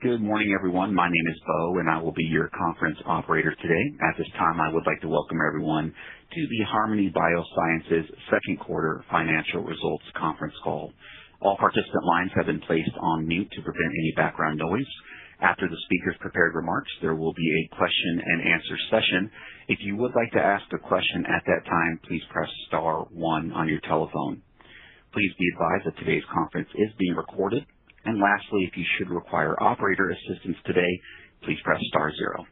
Good morning, everyone. My name is Bo, and I will be your conference operator today. At this time, I would like to welcome everyone to the Harmony Biosciences second quarter financial results conference call. All participant lines have been placed on mute to prevent any background noise. After the speaker's prepared remarks, there will be a question and answer session. If you would like to ask a question at that time, please press star 1 on your telephone. Please be advised that today's conference is being recorded. And lastly, if you should require operator assistance today, please press star 0.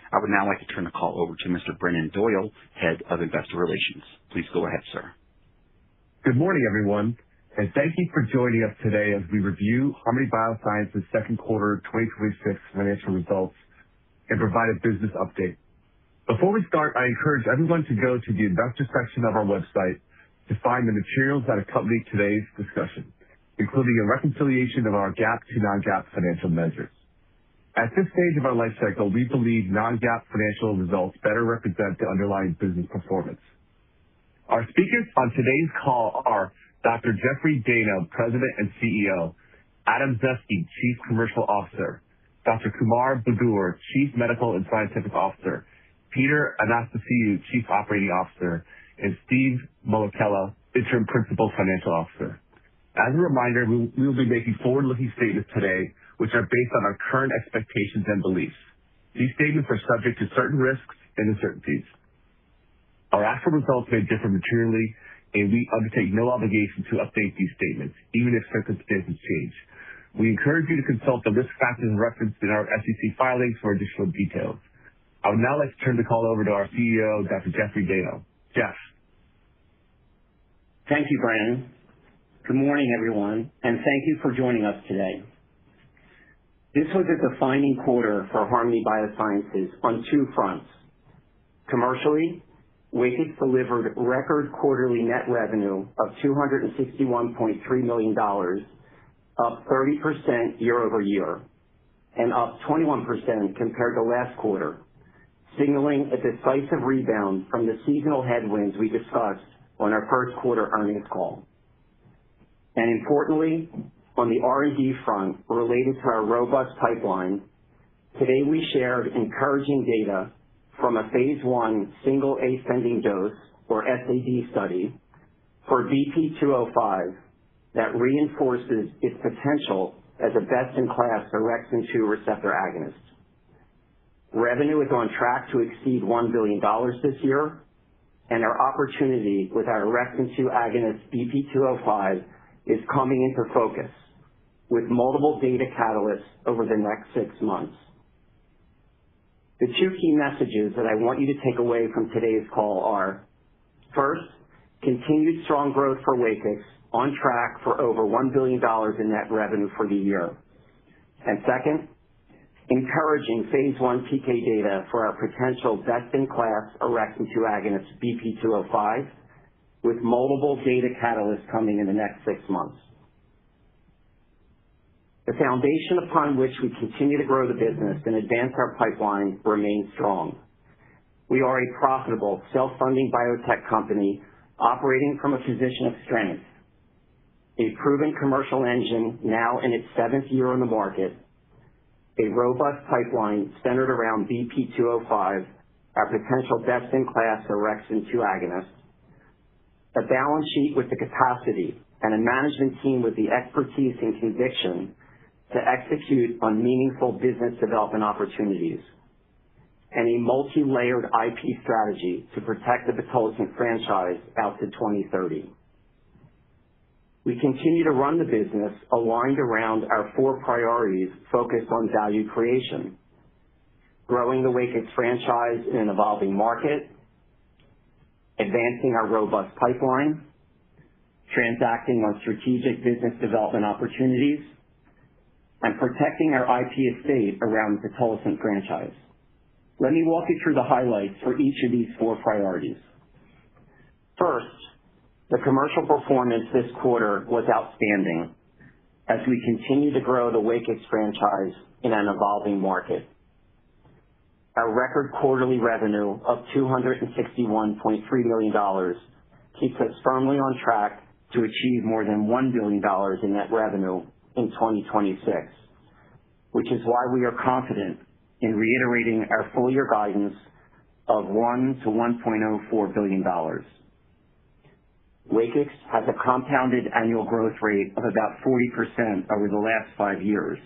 I would now like to turn the call over to Mr. Brennan Doyle, Head of Investor Relations. Please go ahead, sir. Good morning, everyone, and thank you for joining us today as we review Harmony Biosciences second quarter 2026 financial results and provide a business update. Before we start, I encourage everyone to go to the investor section of our website to find the materials that accompany today's discussion, including a reconciliation of our GAAP to non-GAAP financial measures. At this stage of our life cycle, we believe non-GAAP financial results better represent the underlying business performance. Our speakers on today's call are Dr. Jeffrey Dayno, President and CEO, Adam Zaeske, Chief Commercial Officer, Dr. Kumar Budur, Chief Medical and Scientific Officer, Peter Anastasiou, Chief Operating Officer, and Steve Molokela, Interim Principal Financial Officer. As a reminder, we will be making forward-looking statements today, which are based on our current expectations and beliefs. These statements are subject to certain risks and uncertainties. Our actual results may differ materially, and we undertake no obligation to update these statements, even if circumstances change. We encourage you to consult the risk factors referenced in our SEC filings for additional details. I would now like to turn the call over to our CEO, Dr. Jeffrey Dayno. Jeff. Thank you, Brandon. Good morning, everyone, and thank you for joining us today. This was a defining quarter for Harmony Biosciences on two fronts. Commercially, WAKIX delivered record quarterly net revenue of $261.3 million, up 30% year over year, and up 21% compared to last quarter, signaling a decisive rebound from the seasonal headwinds we discussed on our first quarter earnings call. And importantly, on the R&D front related to our robust pipeline, today we shared encouraging data from a phase 1 single ascending dose, or SAD study, for BP205 that reinforces its potential as a best-in-class orexin-2 receptor agonist. Revenue is on track to exceed $1 billion this year, and our opportunity with our orexin-2 agonist BP205 is coming into focus with multiple data catalysts over the next 6 months. The two key messages that I want you to take away from today's call are, first, continued strong growth for WAKIX, on track for over $1 billion in net revenue for the year. And second, encouraging phase 1 PK data for our potential best-in-class orexin-2 agonist BP205, with multiple data catalysts coming in the next 6 months. The foundation upon which we continue to grow the business and advance our pipeline remains strong. We are a profitable, self-funding biotech company operating from a position of strength, a proven commercial engine now in its 7th year on the market, a robust pipeline centered around BP205, our potential best-in-class orexin-2 agonist, a balance sheet with the capacity and a management team with the expertise and conviction to execute on meaningful business development opportunities, and a multi-layered IP strategy to protect the pitolisant franchise out to 2030. We continue to run the business aligned around our 4 priorities focused on value creation: growing the WAKIX franchise in an evolving market, advancing our robust pipeline, transacting on strategic business development opportunities, and protecting our IP estate around the pitolisant franchise. Let me walk you through the highlights for each of these 4 priorities. First, the commercial performance this quarter was outstanding as we continue to grow the WAKIX franchise in an evolving market. Our record quarterly revenue of $261.3 million keeps us firmly on track to achieve more than $1 billion in net revenue in 2026. which is why we are confident in reiterating our full-year guidance of $1 to $1.04 billion. WAKIX has a compounded annual growth rate of about 40% over the last 5 years,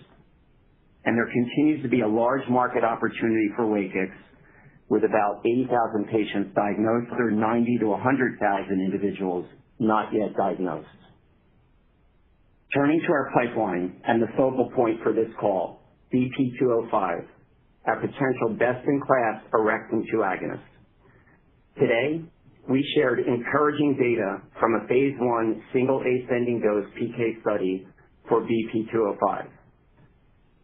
and there continues to be a large market opportunity for WAKIX, with about 80,000 patients diagnosed or 90 to 100,000 individuals not yet diagnosed. Turning to our pipeline and the focal point for this call, BP205, our potential best-in-class orexin-2 agonist. Today, we shared encouraging data from a phase 1 single ascending dose PK study for BP205.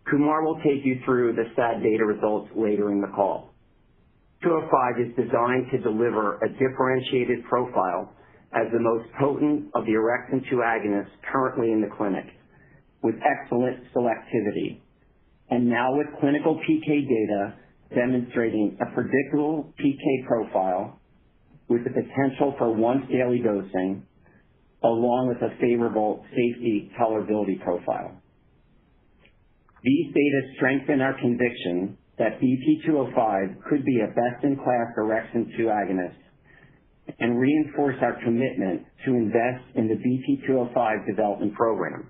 Kumar will take you through the SAD data results later in the call. 205 is designed to deliver a differentiated profile as the most potent of the orexin-2 agonists currently in the clinic, with excellent selectivity, and now with clinical PK data demonstrating a predictable PK profile with the potential for once-daily dosing, along with a favorable safety tolerability profile. These data strengthen our conviction that BP205 could be a best-in-class orexin-2 agonist and reinforce our commitment to invest in the BP205 development program.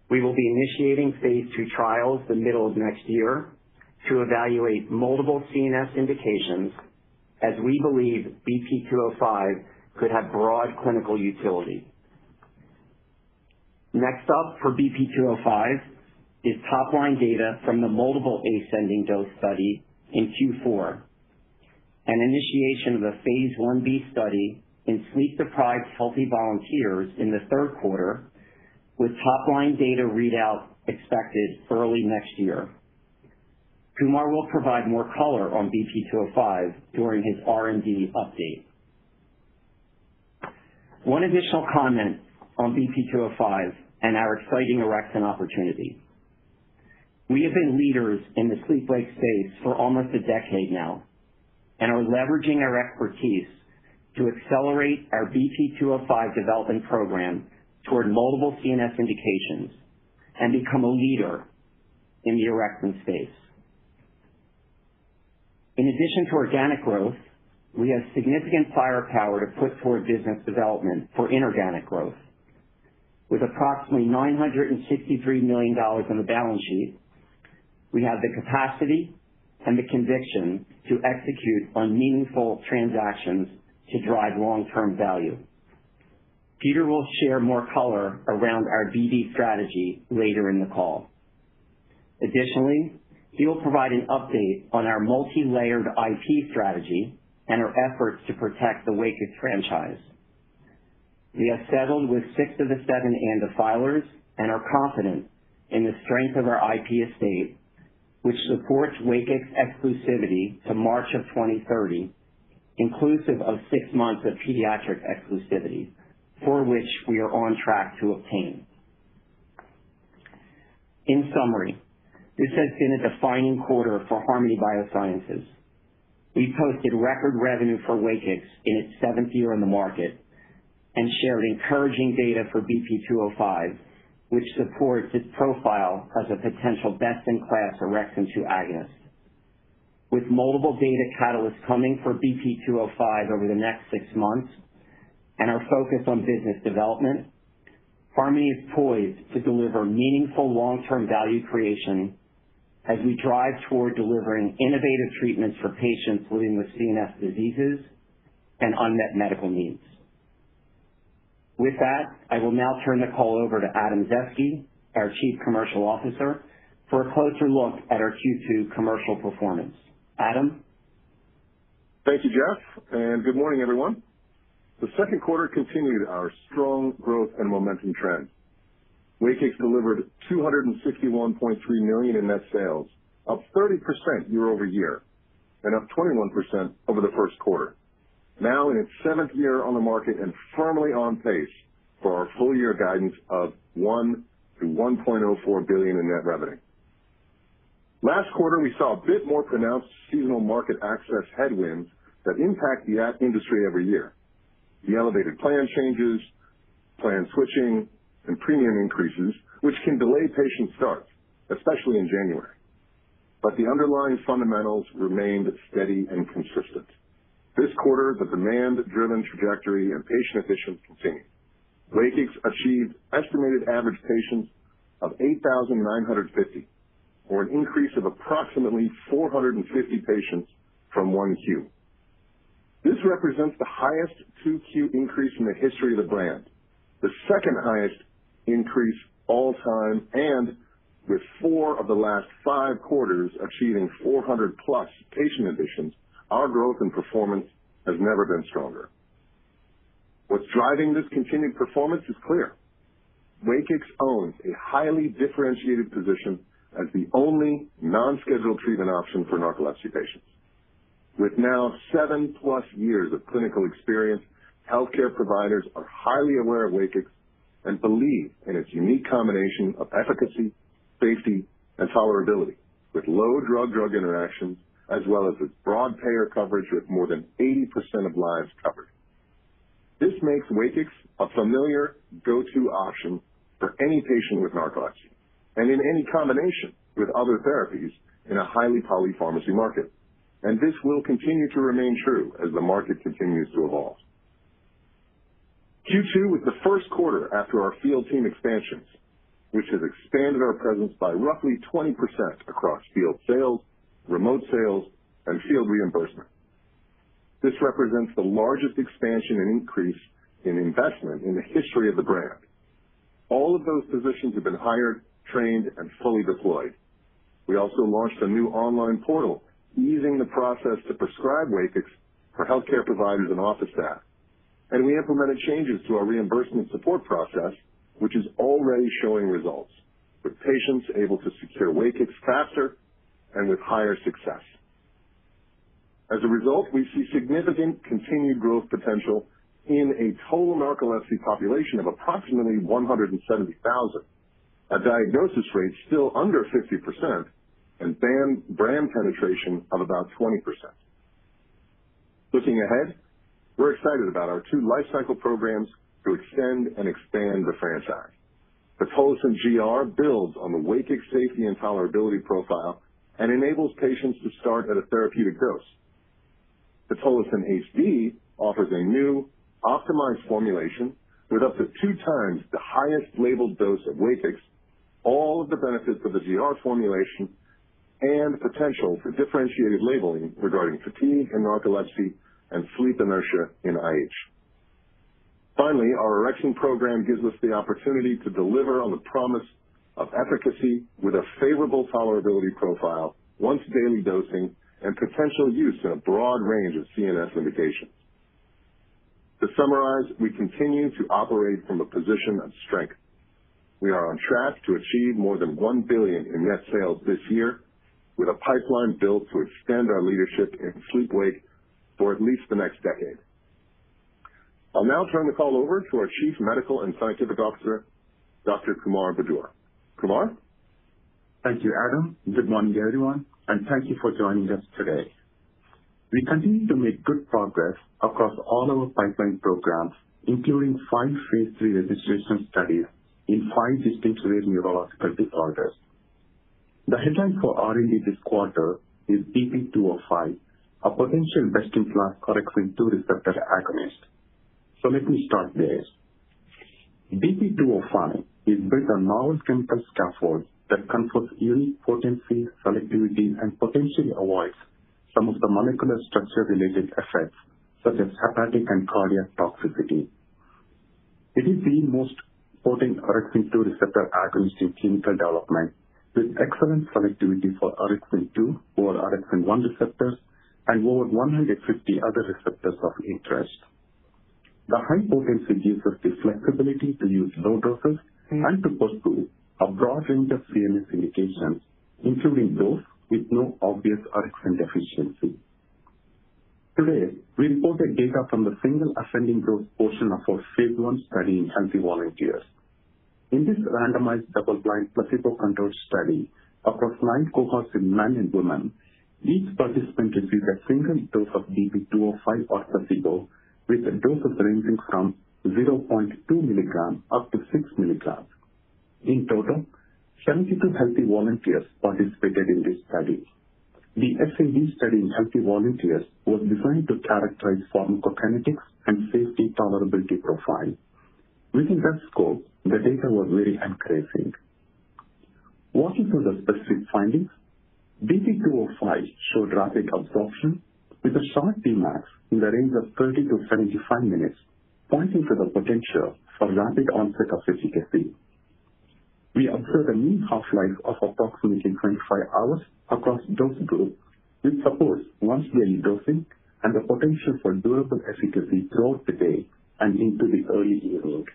We will be initiating phase 2 trials the middle of next year to evaluate multiple CNS indications, as we believe BP205 could have broad clinical utility. Next up for BP205 is top-line data from the multiple ascending dose study in Q4, and initiation of a phase 1b study in sleep-deprived healthy volunteers in the third quarter, with top-line data readout expected early next year. Kumar will provide more color on BP205 during his R&D update. One additional comment on BP205 and our exciting orexin opportunity. We have been leaders in the sleep-wake space for almost a decade now, and are leveraging our expertise to accelerate our BP205 development program toward multiple CNS indications and become a leader in the orexin space. In addition to organic growth, we have significant firepower to put toward business development for inorganic growth. With approximately $963 million on the balance sheet, we have the capacity and the conviction to execute on meaningful transactions to drive long-term value. Peter will share more color around our BD strategy later in the call. Additionally, he will provide an update on our multi-layered IP strategy and our efforts to protect the WAKIX franchise. We have settled with 6 of the 7 ANDA filers and are confident in the strength of our IP estate, which supports WAKIX exclusivity to March of 2030, inclusive of 6 months of pediatric exclusivity, for which we are on track to obtain. In summary, this has been a defining quarter for Harmony Biosciences. We posted record revenue for WAKIX in its 7th year on the market and shared encouraging data for BP205, which supports its profile as a potential best-in-class orexin-2 agonist. With multiple data catalysts coming for BP205 over the next 6 months and our focus on business development, Harmony is poised to deliver meaningful long-term value creation as we drive toward delivering innovative treatments for patients living with CNS diseases and unmet medical needs. With that, I will now turn the call over to Adam Zaeske, our Chief Commercial Officer, for a closer look at our Q2 commercial performance. Adam? Thank you, Jeff, and good morning, everyone. The second quarter continued our strong growth and momentum trend. WAKIX delivered $261.3 million in net sales, up 30% year over year, and up 21% over the first quarter. Now in its 7th year on the market and firmly on pace for our full year guidance of $1 to $1.04 billion in net revenue. Last quarter, we saw a bit more pronounced seasonal market access headwinds that impact the industry every year. The elevated plan changes, plan switching, and premium increases, which can delay patient starts especially in January. But the underlying fundamentals remained steady and consistent. This quarter, the demand-driven trajectory and patient additions continued. WAKIX achieved estimated average patients of 8,950, or an increase of approximately 450 patients from 1Q. This represents the highest 2Q increase in the history of the brand, the second highest increase all time, and with 4 of the last 5 quarters achieving 400 plus patient additions, our growth and performance has never been stronger. What's driving this continued performance is clear. WAKIX owns a highly differentiated position as the only non-scheduled treatment option for narcolepsy patients. With now 7+ years of clinical experience, healthcare providers are highly aware of WAKIX and believe in its unique combination of efficacy, safety, and tolerability, with low drug-drug interactions, as well as its broad payer coverage with more than 80% of lives covered. This makes WAKIX a familiar go-to option for any patient with narcolepsy, and in any combination with other therapies in a highly polypharmacy market. And this will continue to remain true as the market continues to evolve. Q2 was the first quarter after our field team expansions, which has expanded our presence by roughly 20% across field sales, remote sales, and field reimbursement. This represents the largest expansion and increase in investment in the history of the brand. All of those positions have been hired, trained, and fully deployed. We also launched a new online portal, easing the process to prescribe WAKIX for healthcare providers and office staff. And we implemented changes to our reimbursement support process, which is already showing results, with patients able to secure WAKIX faster and with higher success. As a result, we see significant continued growth potential in a total narcolepsy population of approximately 170,000, a diagnosis rate still under 50%, and brand penetration of about 20%. Looking ahead, we're excited about our 2 lifecycle programs to extend and expand the franchise. Pitolisant GR builds on the WAKIX safety and tolerability profile and enables patients to start at a therapeutic dose. Pitolisant HD offers a new, optimized formulation with up to 2 times the highest labeled dose of WAKIX, all of the benefits of the GR formulation, and potential for differentiated labeling regarding fatigue in narcolepsy and sleep inertia in IH. Finally, our orexin program gives us the opportunity to deliver on the promise of efficacy with a favorable tolerability profile, once daily dosing, and potential use in a broad range of CNS indications. To summarize, we continue to operate from a position of strength. We are on track to achieve more than $1 billion in net sales this year, with a pipeline built to extend our leadership in sleep-wake for at least the next decade. I'll now turn the call over to our Chief Medical and Scientific Officer, Dr. Kumar Budur. Kumar? Thank you, Adam. Good morning, everyone, and thank you for joining us today. We continue to make good progress across all our pipeline programs, including 5 phase 3 registration studies in 5 distinct rare neurological disorders. The headline for R&D this quarter is BP205, a potential best-in-class orexin 2 receptor agonist. So let me start there. BP205 is built on novel chemical scaffold that confers unique potency, selectivity, and potentially avoids some of the molecular structure-related effects such as hepatic and cardiac toxicity. It is the most potent orexin 2 receptor agonist in clinical development, with excellent selectivity for orexin 2 over orexin 1 receptors and over 150 other receptors of interest. The high potency gives us the flexibility to use low doses and to pursue a broad range of CNS indications, including those with no obvious orexin deficiency. Today, we reported data from the single ascending dose portion of our phase 1 study in healthy volunteers. In this randomized double-blind placebo-controlled study across 9 cohorts in men and women, each participant received a single dose of BP205 or placebo, with doses ranging from 0.2 milligrams up to 6 milligrams. In total, 72 healthy volunteers participated in this study. The SAD study in healthy volunteers was designed to characterize pharmacokinetics and safety tolerability profile. Within that scope, the data was very encouraging. Walking through the specific findings, BP205 showed rapid absorption with a short Tmax in the range of 30 to 75 minutes, pointing to the potential for rapid onset of efficacy. We observed a mean half-life of approximately 25 hours across dose groups, which supports once-daily dosing and the potential for durable efficacy throughout the day and into the early evening.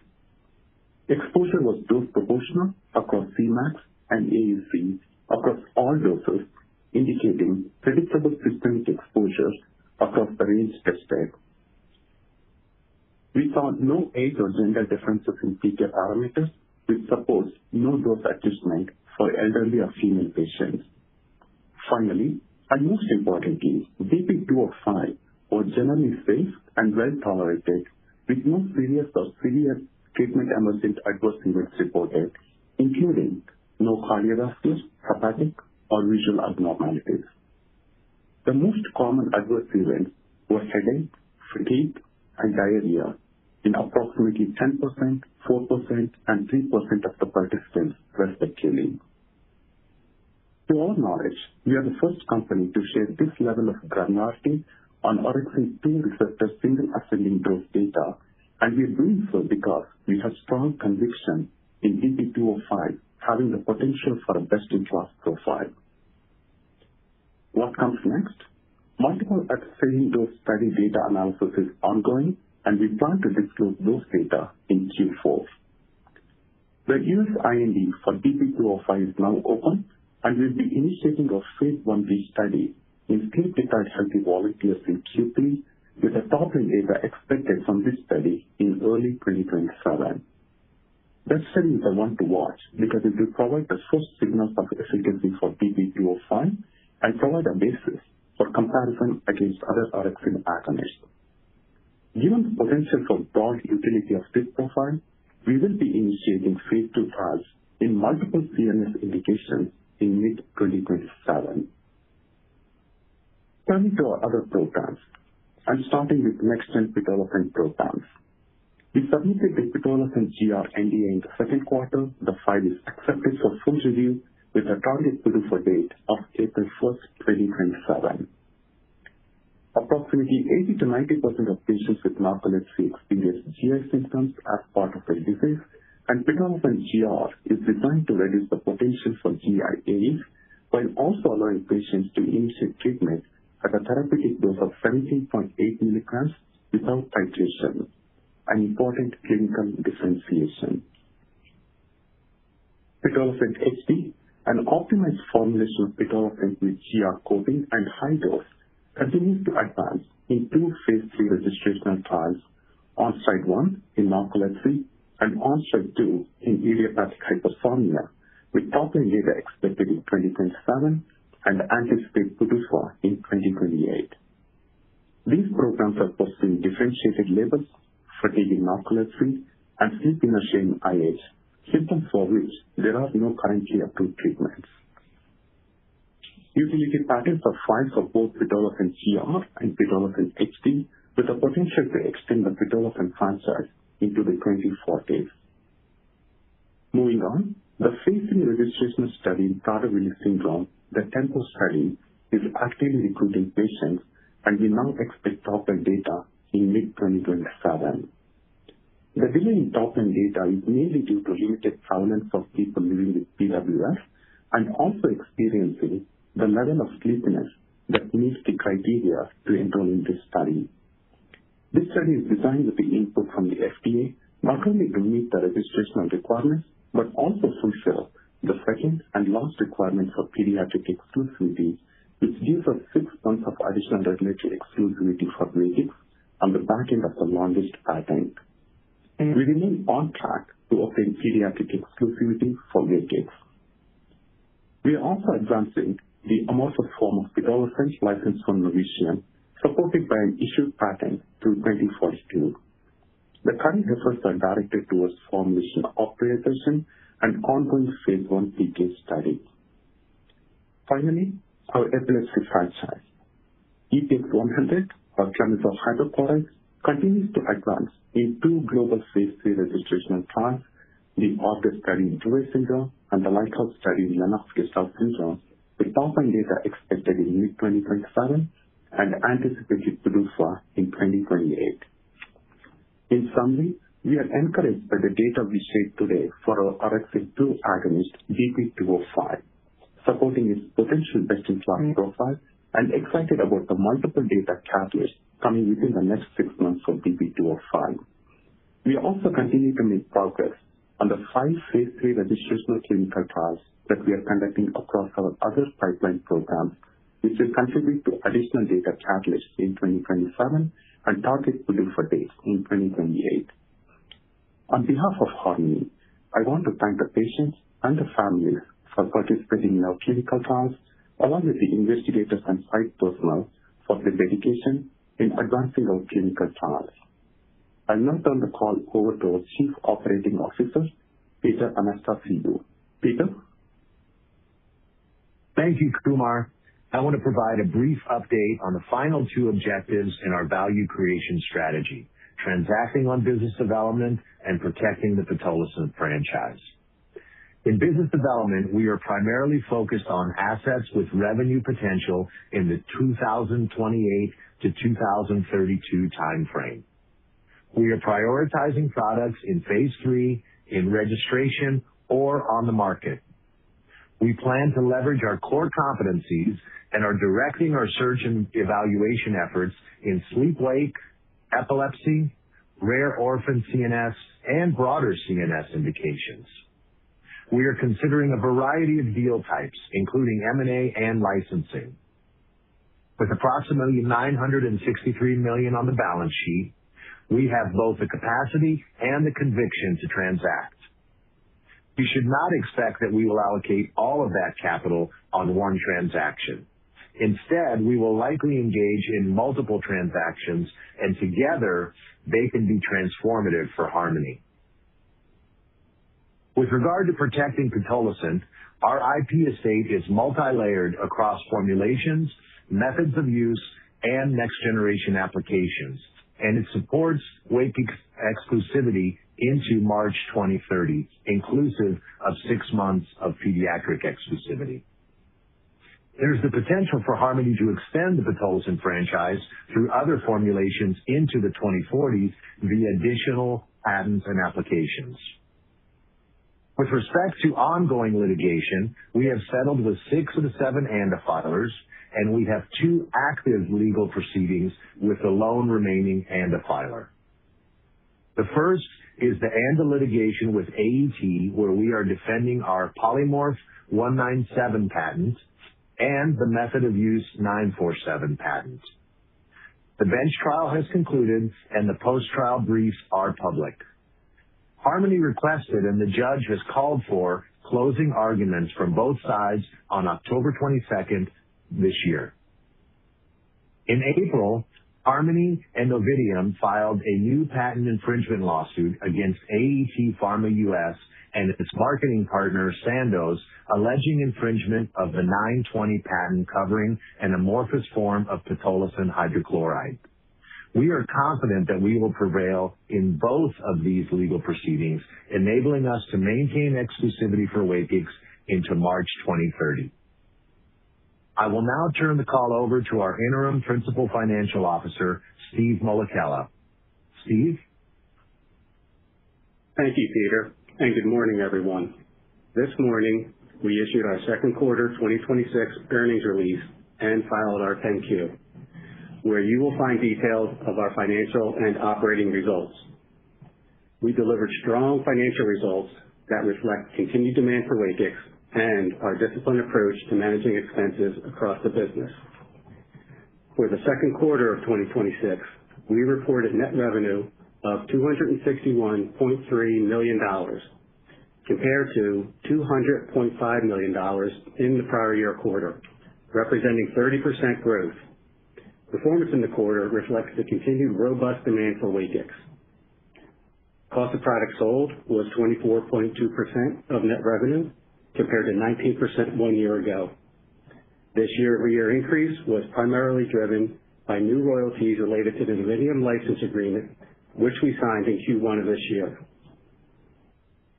Exposure was dose proportional across Cmax and AUC across all doses, indicating predictable systemic exposure across the range tested. We saw no age or gender differences in PK parameters, which supports no dose adjustment for elderly or female patients. Finally, and most importantly, BP205 was generally safe and well tolerated, with no serious or severe treatment-emergent adverse events reported, including no cardiovascular, hepatic, or visual abnormalities. The most common adverse events were headache, fatigue, and diarrhea in approximately 10%, 4%, and 3% of the participants, respectively. To our knowledge, we are the first company to share this level of granularity on orexin-2 receptor single ascending dose data, and we are doing so because we have strong conviction in BP205 having the potential for a best-in-class profile. What comes next? Multiple ascending dose study data analysis is ongoing, and we plan to disclose those data in Q4. The US IND for BP205 is now open, and we'll be initiating a phase 1b study in sleep-deprived healthy volunteers in Q3, with the top-line data expected from this study in early 2027. That study is the one to watch because it will provide the first signals of efficacy for BP205 and provide a basis for comparison against other orexin agonists. Given the potential for broad utility of this profile, we will be initiating phase 2 trials in multiple CNS indications in mid-2027. Turning to our other programs, and starting with next-gen pitolisant programs. We submitted the pitolisant GR NDA in the second quarter. The file is accepted for full review with a target PDUFA date of April 1st, 2027. Approximately 80 to 90% of patients with narcolepsy experience GI symptoms as part of the disease, and pitolisant GR is designed to reduce the potential for GI AEs while also allowing patients to initiate treatment at a therapeutic dose of 17.8 milligrams without titration, an important clinical differentiation. Pitolisant HD, an optimized formulation of pitolisant with GR coating and high dose, continues to advance in 2 phase 3 registrational trials, OnStride 1 in narcolepsy and OnStride 2 in idiopathic hypersomnia, with top-line data expected in 2027 and anticipate PDUFA in 2028. These programs are pursuing differentiated labels, fatigue in narcolepsy, and sleep inertia in IH, symptoms for which there are no currently approved treatments. Utility patents are filed for both pitolisant GR and pitolisant HD, with the potential to extend the pitolisant franchise into the 2040s. Moving on, the phase 3 registrational study in Prader-Willi syndrome, the TEMPO study, is actively recruiting patients, and we now expect top-line data in mid-2027. The delay in top-line data is mainly due to limited prevalence of people living with PWS and also experiencing the level of sleepiness that meets the criteria to enroll in this study. This study is designed with the input from the FDA not only to meet the registrational requirements, but also fulfill the second and last requirement for pediatric exclusivity, which gives us 6 months of additional regulatory exclusivity for WAKIX on the back end of the longest patent. We remain on track to obtain pediatric exclusivity for WAKIX. We are also advancing the amorphous form of pitolisant licensed from Novitium, supported by an issued patent through 2042. The current efforts are directed towards formulation optimization and ongoing phase 1 PK study. Finally, our epilepsy franchise, EPX-100, or clemizole hydrochloride, continues to advance in 2 global phase 3 registrational trials, the ORCHEST study in Dravet syndrome and the Lighthouse study in Lennox-Gastaut syndrome, with top-line data expected in mid-2027 and anticipated PDUFA in 2028. In summary, we are encouraged by the data we shared today for our orexin-2 agonist BP205, supporting its potential best-in-class profile, and excited about the multiple data catalysts coming within the next 6 months for BP205. We also continue to make progress on the 5 phase 3 registrational clinical trials that we are conducting across our other pipeline programs, which will contribute to additional data catalysts in 2027 and target PDUFA dates in 2028. On behalf of Harmony, I want to thank the patients and the families for participating in our clinical trials, along with the investigators and site personnel for their dedication in advancing our clinical trials. I'll now turn the call over to our Chief Operating Officer, Peter Anastasiou. Peter? Thank you, Kumar. I want to provide a brief update on the final 2 objectives in our value creation strategy, transacting on business development and protecting the pitolisant franchise. In business development, we are primarily focused on assets with revenue potential in the 2028 to 2032 timeframe. We are prioritizing products in phase 3, in registration, or on the market. We plan to leverage our core competencies and are directing our search and evaluation efforts in sleep-wake, epilepsy, rare orphan CNS, and broader CNS indications. We are considering a variety of deal types, including M&A and licensing. With approximately $963 million on the balance sheet, we have both the capacity and the conviction to transact. You should not expect that we will allocate all of that capital on one transaction. Instead, we will likely engage in multiple transactions, and together they can be transformative for Harmony. With regard to protecting pitolisant, our IP estate is multi-layered across formulations, methods of use, and next-generation applications, and it supports WAKIX exclusivity into March 2030, inclusive of 6 months of pediatric exclusivity. There's the potential for Harmony to extend the pitolisant franchise through other formulations into the 2040s via additional patents and applications. With respect to ongoing litigation, we have settled with 6 of the 7 ANDA filers, and we have 2 active legal proceedings with the lone remaining ANDA filer. The first is the ANDA litigation with AET, where we are defending our polymorph 197 patent and the method of use 947 patent. The bench trial has concluded, and the post-trial briefs are public. Harmony requested, and the judge has called for, closing arguments from both sides on October 22nd this year. In April, Harmony and Ovidium filed a new patent infringement lawsuit against AET Pharma US and its marketing partner, Sandoz, alleging infringement of the 920 patent covering an amorphous form of pitolisant hydrochloride. We are confident that we will prevail in both of these legal proceedings, enabling us to maintain exclusivity for WAKIX into March 2030. I will now turn the call over to our interim principal financial officer, Steve Molokela. Steve? Thank you, Peter, and good morning, everyone. This morning, we issued our second quarter 2026 earnings release and filed our 10-Q, where you will find details of our financial and operating results. We delivered strong financial results that reflect continued demand for WAKIX and our disciplined approach to managing expenses across the business. For the second quarter of 2026, we reported net revenue of $261.3 million, compared to $200.5 million in the prior year quarter, representing 30% growth. Performance in the quarter reflects the continued robust demand for WAKIX. Cost of products sold was 24.2% of net revenue, compared to 19% 1 year ago. This year-over-year increase was primarily driven by new royalties related to the Novitium license agreement, which we signed in Q1 of this year.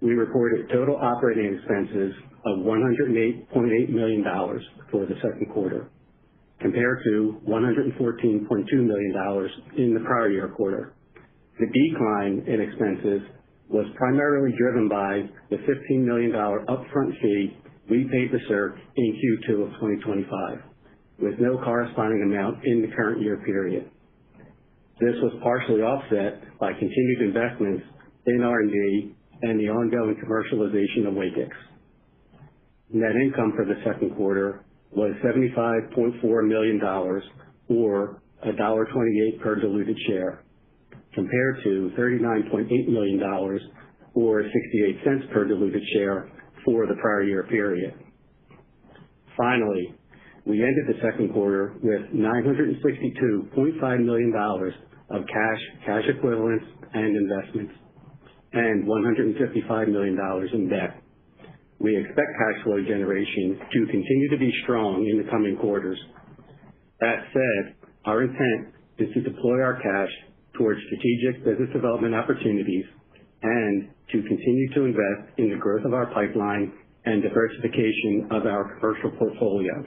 We reported total operating expenses of $108.8 million for the second quarter, compared to $114.2 million in the prior year quarter. The decline in expenses was primarily driven by the $15 million upfront fee we paid to Circ in Q2 of 2025, with no corresponding amount in the current year period. This was partially offset by continued investments in R&D and the ongoing commercialization of WAKIX. Net income for the second quarter was $75.4 million, or $1.28 per diluted share, compared to $39.8 million, or 68 cents per diluted share for the prior year period. Finally, we ended the second quarter with $962.5 million of cash equivalents, and investments, and $155 million in debt. We expect cash flow generation to continue to be strong in the coming quarters. That said, our intent is to deploy our cash towards strategic business development opportunities and to continue to invest in the growth of our pipeline and diversification of our commercial portfolio.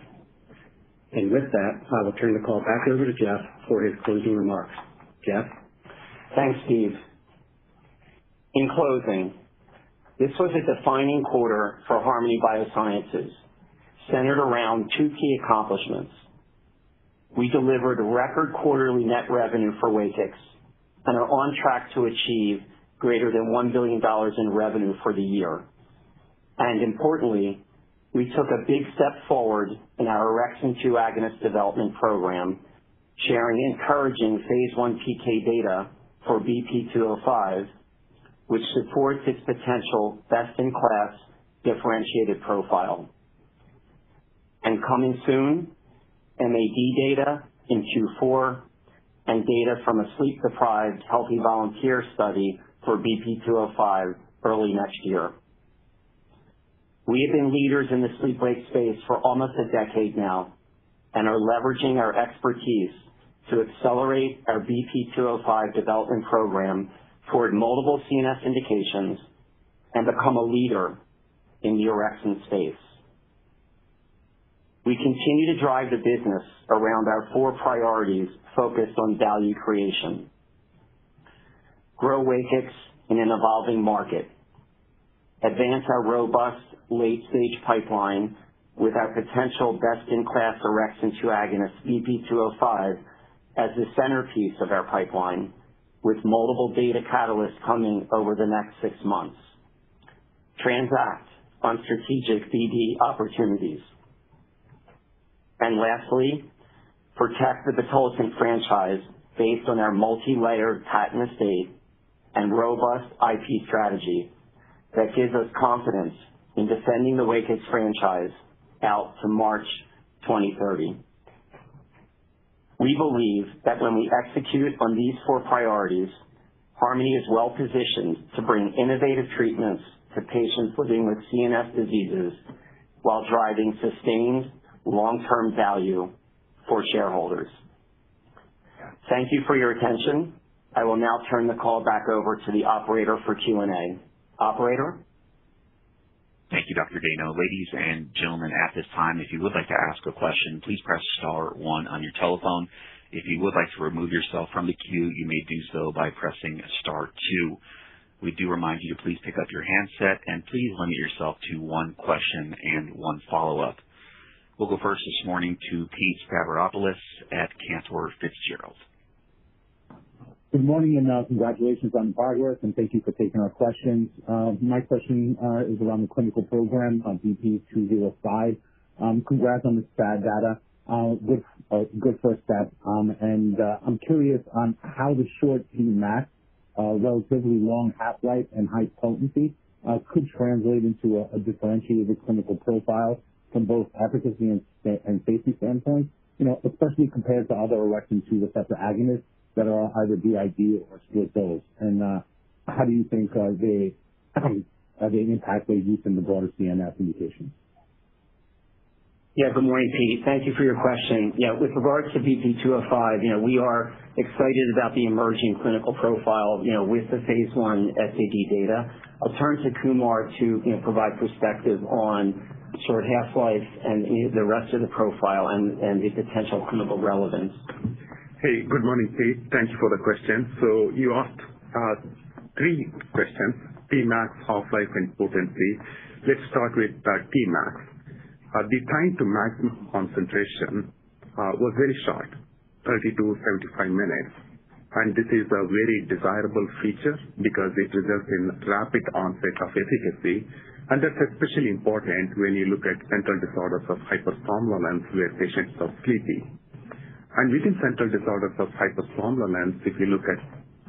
And with that, I will turn the call back over to Jeff for his closing remarks. Jeff? Thanks, Steve. In closing, this was a defining quarter for Harmony Biosciences, centered around two key accomplishments. We delivered record quarterly net revenue for WAKIX and are on track to achieve greater than $1 billion in revenue for the year. And importantly, we took a big step forward in our orexin-2 agonist development program, sharing encouraging phase 1 PK data for BP205, which supports its potential best-in-class differentiated profile. And coming soon, MAD data in Q4 and data from a sleep-deprived healthy volunteer study for BP205 early next year. We have been leaders in the sleep-wake space for almost a decade now and are leveraging our expertise to accelerate our BP205 development program toward multiple CNS indications and become a leader in the orexin space. We continue to drive the business around our 4 priorities focused on value creation. Grow WAKIX in an evolving market. Advance our robust late-stage pipeline with our potential best-in-class orexin-2 agonist BP205 as the centerpiece of our pipeline, with multiple data catalysts coming over the next 6 months. Transact on strategic BD opportunities. And lastly, protect the pitolisant franchise based on our multi-layered patent estate and robust IP strategy that gives us confidence in defending the WAKIX franchise out to March 2030. We believe that when we execute on these 4 priorities, Harmony is well positioned to bring innovative treatments to patients living with CNS diseases while driving sustained long-term value for shareholders. Thank you for your attention. I will now turn the call back over to the operator for Q&A. Operator? Thank you, Dr. Dano. Ladies and gentlemen, at this time, if you would like to ask a question, please press star 1 on your telephone. If you would like to remove yourself from the queue, you may do so by pressing star 2. We do remind you to please pick up your handset and please limit yourself to 1 question and 1 follow-up. We'll go first this morning to Pete Stavropoulos at Cantor Fitzgerald. Good morning, and congratulations on the progress, and thank you for taking our questions. My question is around the clinical program on BP205. Congrats on the STAD data. Good first step. And I'm curious on how the short Tmax, relatively long half-life, and high potency could translate into a differentiated clinical profile from both efficacy and safety standpoints, especially compared to other orexin-2 receptor agonists that are either BID or split dose. And how do you think they impact their use in the broader CNS indications? Yeah, good morning, Pete. Thank you for your question. Yeah, with regards to BP205, we are excited about the emerging clinical profile, with the phase 1 SAD data. I'll turn to Kumar to, provide perspective on short half-life and the rest of the profile and the potential clinical relevance. Hey, good morning, Pete. Thank you for the question. So you asked 3 questions, Tmax, half-life, and potency. Let's start with Tmax. The time to maximum concentration was very short, 30 to 75 minutes. And this is a very desirable feature because it results in rapid onset of efficacy. And that's especially important when you look at central disorders of hypersomnolence where patients are sleepy. And within central disorders of hypersomnolence, if you look at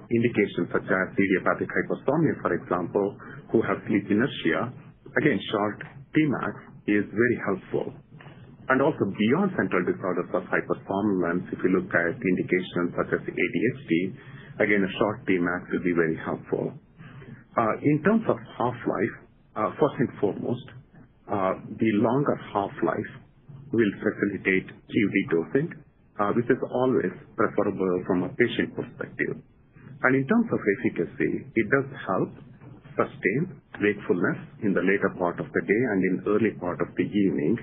indications such as idiopathic hypersomnia, for example, who have sleep inertia, again, short Tmax is very helpful. And also beyond central disorders of hypersomnolence, if you look at indications such as ADHD, again, a short Tmax will be very helpful. In terms of half-life, first and foremost, the longer half-life will facilitate QD dosing, which is always preferable from a patient perspective. And in terms of efficacy, it does help sustain wakefulness in the later part of the day and in early part of the evening.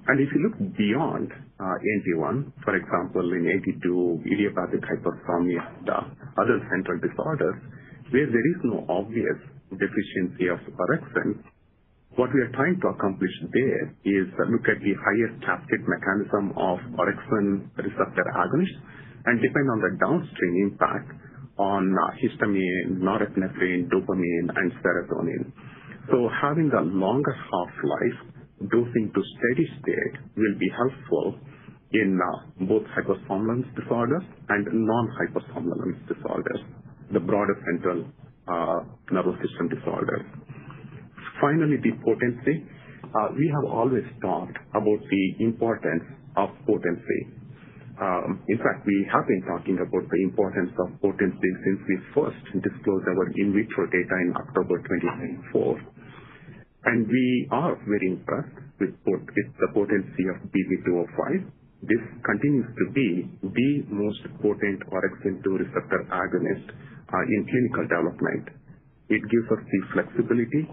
And if you look beyond NT1, for example, in AT2, idiopathic hypersomnia, other central disorders, where there is no obvious deficiency of orexin, what we are trying to accomplish there is look at the highest cascade mechanism of orexin receptor agonists and depend on the downstream impact on histamine, norepinephrine, dopamine, and serotonin. So having a longer half-life, dosing to steady state will be helpful in both hypersomnolence disorders and non-hypersomnolence disorders, the broader central nervous system disorders. Finally, the potency. We have always talked about the importance of potency. In fact, we have been talking about the importance of potency since we first disclosed our in vitro data in October 2024. And we are very impressed with the potency of BP205. This continues to be the most potent orexin 2 receptor agonist in clinical development. It gives us the flexibility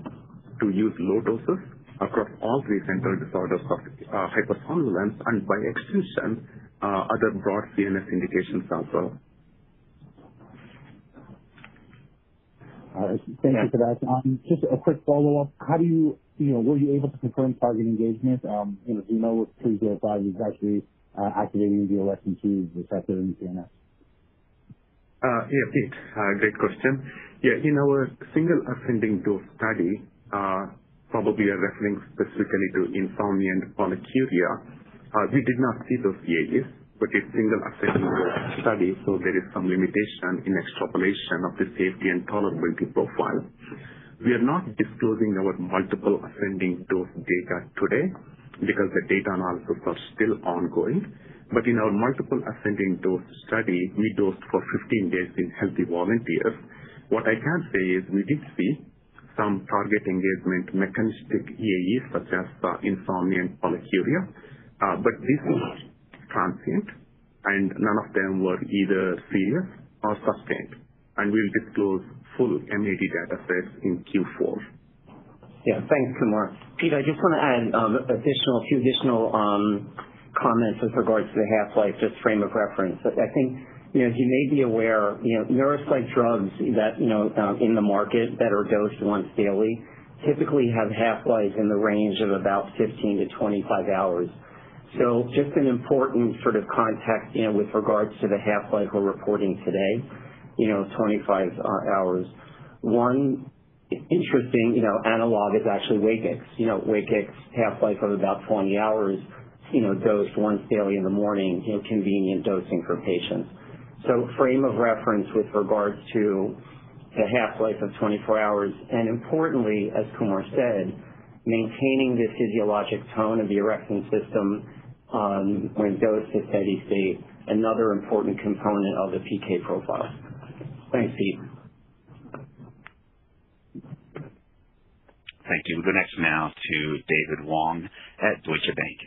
to use low doses across all 3 central disorders of hypersomnolence and by extension, other broad CNS indications as well. All right. Thank you for that. Just a quick follow-up. How do you, were you able to confirm target engagement? Do you know if 305 is actually activating the orexin 2 receptor in CNS? Yeah, Pete, great question. Yeah, in our single ascending dose study, probably are referring specifically to insomnia and polyuria. We did not see those AEs, but it's single ascending dose study, so there is some limitation in extrapolation of the safety and tolerability profile. We are not disclosing our multiple ascending dose data today because the data analysis are still ongoing. But in our multiple ascending dose study, we dosed for 15 days in healthy volunteers. What I can say is we did see some target engagement mechanistic AEs such as insomnia and polyuria, but this was transient and none of them were either serious or sustained. And we'll disclose full MAD data sets in Q4. Yeah, thanks, Kumar. Pete, I just want to add a few additional comments with regards to the half-life, just frame of reference. I think, as you may be aware, neuropsych drugs that, in the market that are dosed once daily typically have half-lives in the range of about 15 to 25 hours. So just an important sort of context, with regards to the half-life we're reporting today, 25 hours. One interesting, analog is actually WAKIX. WAKIX half-life of about 20 hours, dosed once daily in the morning, convenient dosing for patients. So frame of reference with regards to the half-life of 24 hours, and importantly, as Kumar said, maintaining the physiologic tone of the orexin system when dosed to steady state, another important component of the PK profile. Thanks, Pete. Thank you. We go next now to David Wong at Deutsche Bank.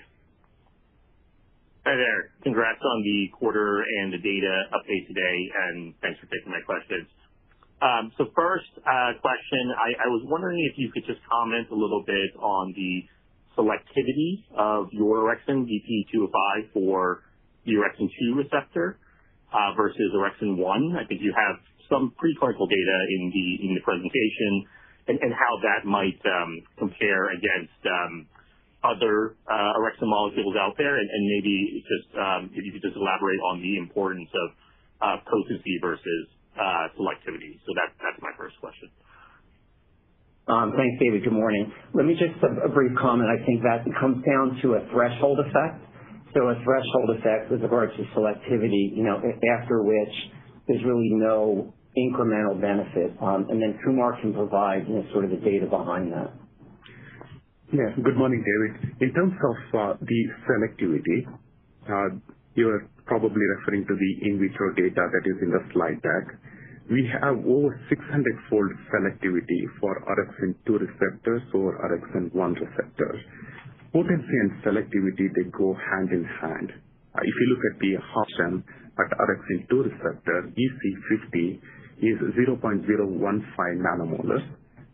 Hi there. Congrats on the quarter and the data update today, and thanks for taking my questions. So first question, I was wondering if you could just comment a little bit on the selectivity of your orexin BP205 for the orexin 2 receptor versus orexin 1. I think you have some preclinical data in the presentation, and how that might compare against other orexin molecules out there, and maybe just if you could just elaborate on the importance of potency versus selectivity. So that's my first question. Thanks, David. Good morning. Let me just a brief comment. I think that comes down to a threshold effect. So a threshold effect with regards to selectivity, after which there's really no incremental benefit. And then Kumar can provide sort of the data behind that. Yeah. Good morning, David. In terms of the selectivity, you're probably referring to the in vitro data that is in the slide deck. We have over 600-fold selectivity for orexin 2 receptors or orexin 1 receptors. Potency and selectivity, they go hand in hand. If you look at the option at orexin 2 receptor, EC50 is 0.015 nanomolar,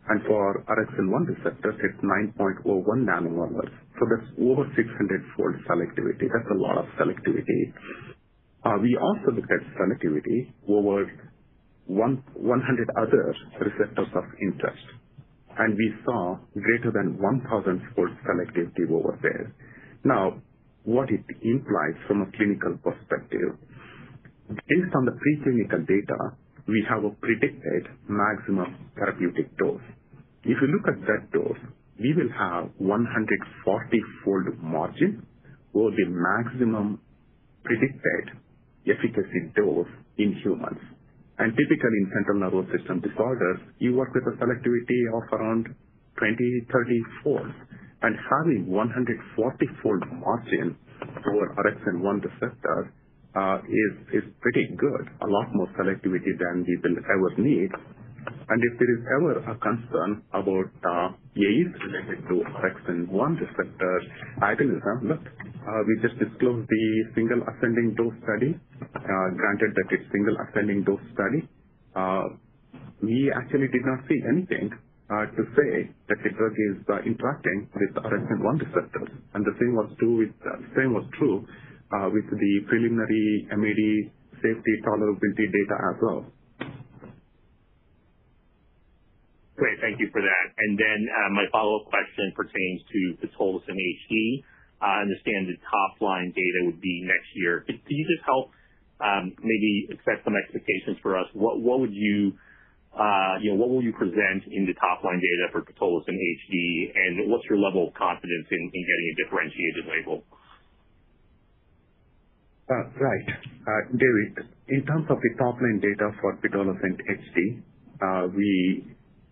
and for orexin 1 receptors, it's 9.01 nanomolar. So that's over 600-fold selectivity. That's a lot of selectivity. We also looked at selectivity over 100 other receptors of interest, and we saw greater than 1,000-fold selectivity over there. Now, what it implies from a clinical perspective, based on the preclinical data, we have a predicted maximum therapeutic dose. If you look at that dose, we will have 140-fold margin over the maximum predicted efficacy dose in humans. And typically in central nervous system disorders, you work with a selectivity of around 20, 30 folds. And having 140-fold margin over orexin 1 receptor is pretty good, a lot more selectivity than we will ever need. And if there is ever a concern about AEs related to orexin 1 receptor agonism, look, we just disclosed the single ascending dose study. Granted that it's single ascending dose study, we actually did not see anything to say that the drug is interacting with orexin 1 receptors. And the same was true with the preliminary MAD safety tolerability data as well. Great. Thank you for that. And then my follow-up question pertains to pitolisant HD. I understand the top-line data would be next year. Could you just help maybe set some expectations for us? What would you what will you present in the top-line data for pitolisant HD, and what's your level of confidence in getting a differentiated label? Right. David, in terms of the top-line data for pitolisant HD, we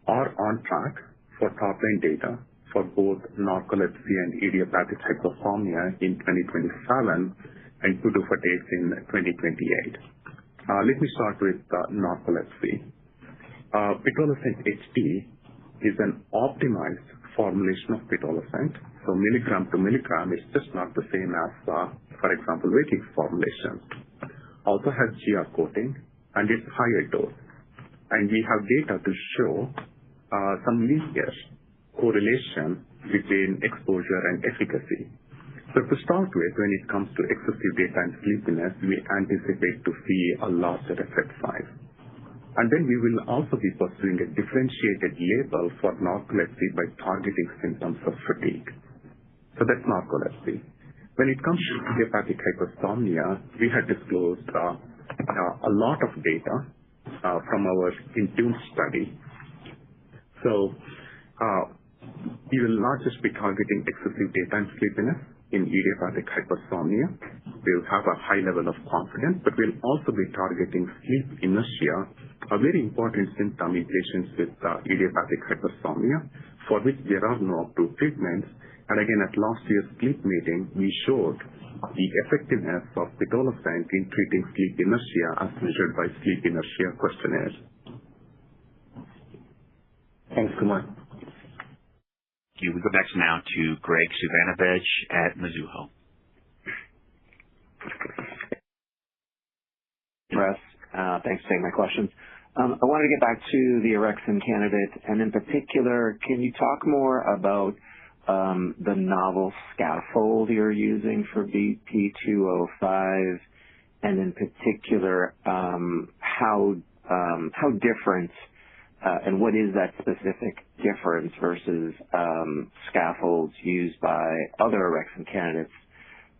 are on track for top-line data for both narcolepsy and idiopathic hypersomnia in 2027 and PDUFA dates in 2028. Let me start with narcolepsy. Pitolisant HD is an optimized formulation of pitolisant. So milligram to milligram is just not the same as, for example, WAKIX formulation. Also has GR coating and it's higher dose. And we have data to show some linear correlation between exposure and efficacy. So to start with, when it comes to excessive daytime sleepiness, we anticipate to see a larger effect size. And then we will also be pursuing a differentiated label for narcolepsy by targeting symptoms of fatigue. So that's narcolepsy. When it comes to idiopathic hypersomnia, we had disclosed a lot of data from our INTUNE study. So we will not just be targeting excessive daytime sleepiness in idiopathic hypersomnia. We'll have a high level of confidence, but we'll also be targeting sleep inertia, a very important symptom in patients with idiopathic hypersomnia, for which there are no approved treatments. And again, at last year's sleep meeting, we showed the effectiveness of pitolisant in treating sleep inertia as measured by sleep inertia questionnaires. Thanks, Kumar. We go next now to Greg Suvanovich at Mizuho. Thanks for taking my questions. I wanted to get back to the orexin candidate, and in particular, can you talk more about the novel scaffold you're using for BP205, and in particular, how different and what is that specific difference versus scaffolds used by other orexin candidates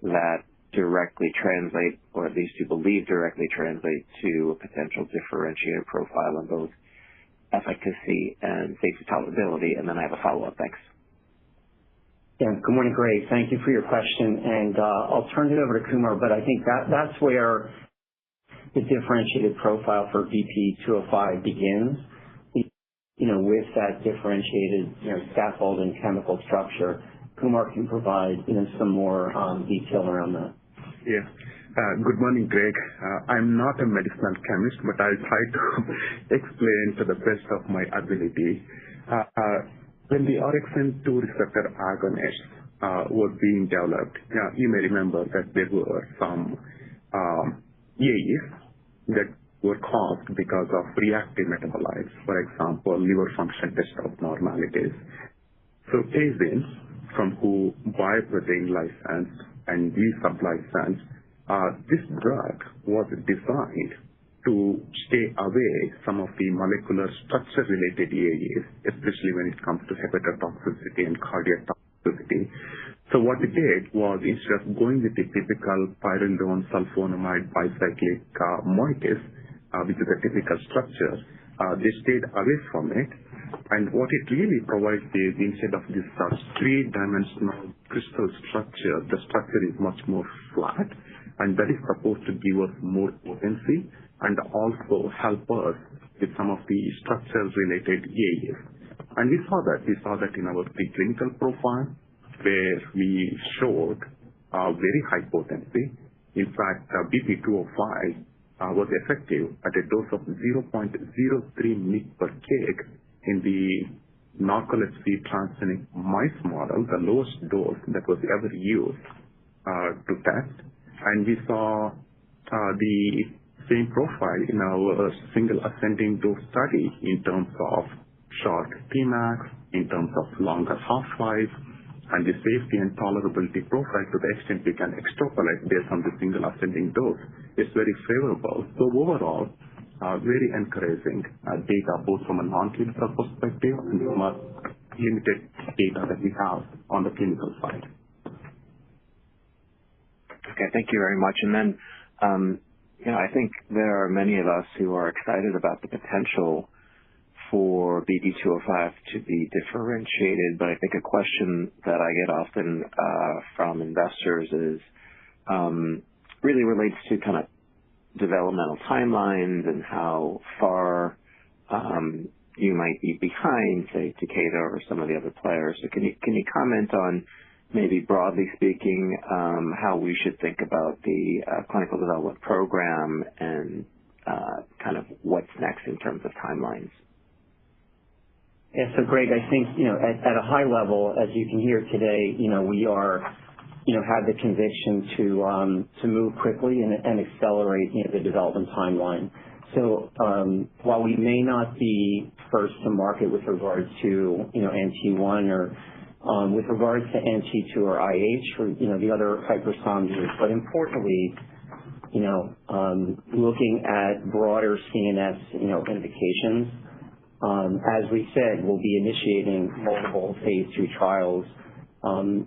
that directly translate, or at least you believe directly translate, to a potential differentiated profile on both efficacy and safety tolerability? And then I have a follow-up. Thanks. Yeah. Good morning, Greg. Thank you for your question, and I'll turn it over to Kumar, but I think that's where the differentiated profile for BP205 begins, with that differentiated, scaffold and chemical structure. Kumar can provide, some more detail around that. Yeah. Good morning, Greg. I'm not a medicinal chemist, but I'll try to explain to the best of my ability. When the orexin 2 receptor agonists were being developed, you may remember that there were some AEs that were caused because of reactive metabolites, for example, liver function test abnormalities. So Azins, from who Bioprotein licensed and we sub-licensed, this drug was designed to stay away some of the molecular structure-related AEs, especially when it comes to hepatotoxicity and cardiac toxicity. So what it did was, instead of going with the typical pyrrolidine sulfonamide bicyclic moieties, which is a typical structure, they stayed away from it. And what it really provides is, instead of this three-dimensional crystal structure, the structure is much more flat, and that is supposed to give us more potency and also help us with some of the structure-related AEs. And we saw that in our preclinical profile, where we showed very high potency. In fact, BP205 was effective at a dose of 0.03 mg per kg in the narcolepsy transgenic mice model, the lowest dose that was ever used to test. And we saw the same profile in our single ascending dose study in terms of short Tmax, in terms of longer half-life, and the safety and tolerability profile, to the extent we can extrapolate based on the single ascending dose, is very favorable. So overall, very encouraging data, both from a non-clinical perspective and from a limited data that we have on the clinical side. Okay, thank you very much. And then, I think there are many of us who are excited about the potential for BP205 to be differentiated, but I think a question that I get often from investors is really relates to kind of developmental timelines and how far you might be behind, say, Takeda or some of the other players. So can you comment on, maybe broadly speaking, how we should think about the clinical development program and kind of what's next in terms of timelines? Yeah, so Greg, I think, at a high level, as you can hear today, we are, have the conviction to move quickly and accelerate, the development timeline. So while we may not be first to market with regards to, NT1 or with regards to NT2 or IH or, the other hypersomnias, but importantly, looking at broader CNS, indications. As we said, we'll be initiating multiple phase 2 trials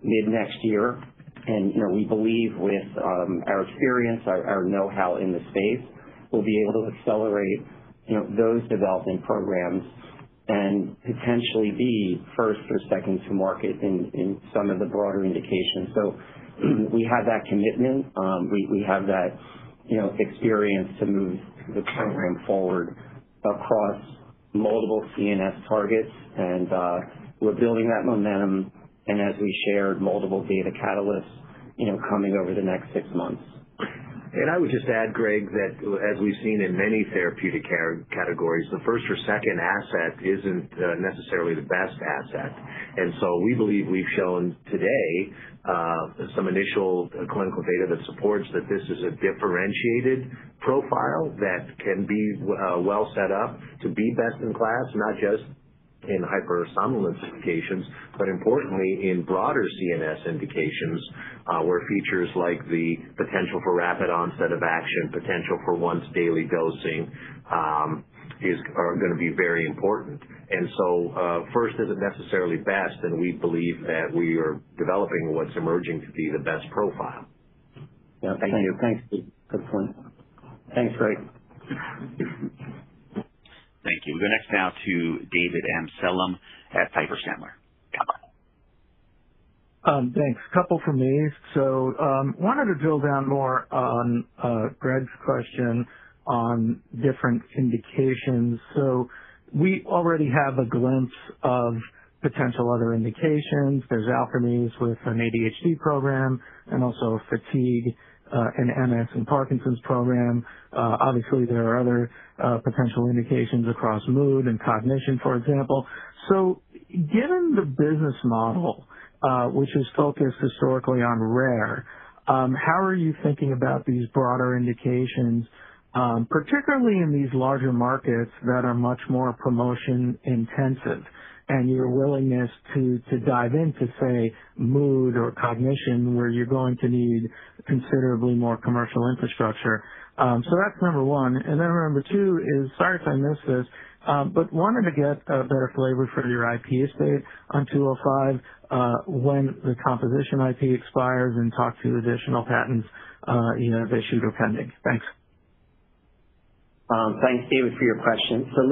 mid-next year. And, we believe with our experience, our know-how in the space, we'll be able to accelerate, those development programs and potentially be first or second to market in some of the broader indications. So we have that commitment. We have that, experience to move the program forward across multiple CNS targets, and we're building that momentum, and as we shared, multiple data catalysts, coming over the next 6 months. And I would just add, Greg, that as we've seen in many therapeutic categories, the first or second asset isn't necessarily the best asset. And so we believe we've shown today some initial clinical data that supports that this is a differentiated profile that can be well set up to be best in class, not just in hypersomnolence indications, but importantly in broader CNS indications where features like the potential for rapid onset of action, potential for once daily dosing are going to be very important. And so first isn't necessarily best, and we believe that we are developing what's emerging to be the best profile. Yeah, thank you. Thanks. Good point. Thanks, Greg. Thank you. We go next now to David Amsellem at Piper Sandler. Thanks. Couple from me. So wanted to drill down more on Greg's question on different indications. So we already have a glimpse of potential other indications. There's Alkermes with an ADHD program and also fatigue and MS and Parkinson's program. Obviously, there are other potential indications across mood and cognition, for example. So given the business model, which is focused historically on rare, how are you thinking about these broader indications, particularly in these larger markets that are much more promotion intensive, and your willingness to dive into, say, mood or cognition, where you're going to need considerably more commercial infrastructure? So that's number one. And then number two is, sorry if I missed this, but wanted to get a better flavor for your IP estate on 205 when the composition IP expires, and talk to additional patents you have issued or pending. Thanks. Thanks, David, for your question. So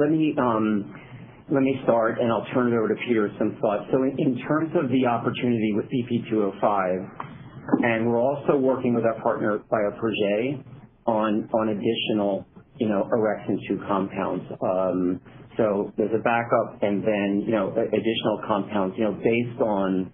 let me start, and I'll turn it over to Peter with some thoughts. So in terms of the opportunity with BP205, and we're also working with our partner Bioprojet on additional, orexin-2 compounds. So there's a backup, and then additional compounds, based on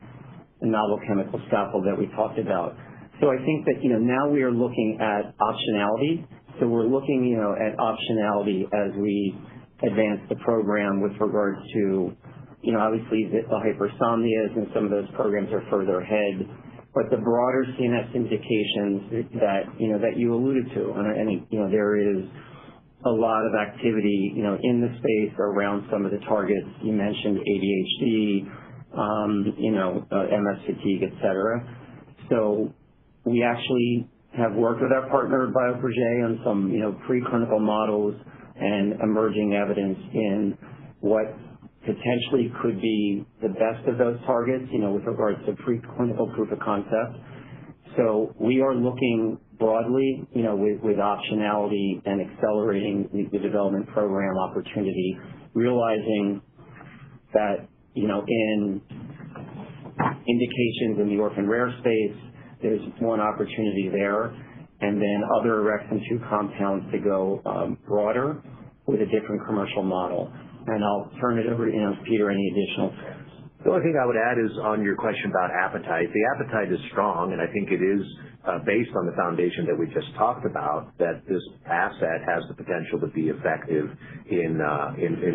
the novel chemical scaffold that we talked about. So I think that now we are looking at optionality. So we're looking at optionality as we advance the program with regards to obviously the hypersomnias, and some of those programs are further ahead. But the broader CNS indications that you alluded to, and there is a lot of activity in the space around some of the targets you mentioned, ADHD, MS fatigue, et cetera. So we actually have worked with our partner Bioprojet on some preclinical models and emerging evidence in what potentially could be the best of those targets, with regards to preclinical proof of concept. So we are looking broadly, with optionality and accelerating the development program opportunity, realizing that, in indications in the orphan rare space, there's one opportunity there, and then other orexin-2 compounds to go broader with a different commercial model. And I'll turn it over to Peter, any additional thoughts. The only thing I would add is on your question about appetite. The appetite is strong, and I think it is based on the foundation that we just talked about, that this asset has the potential to be effective in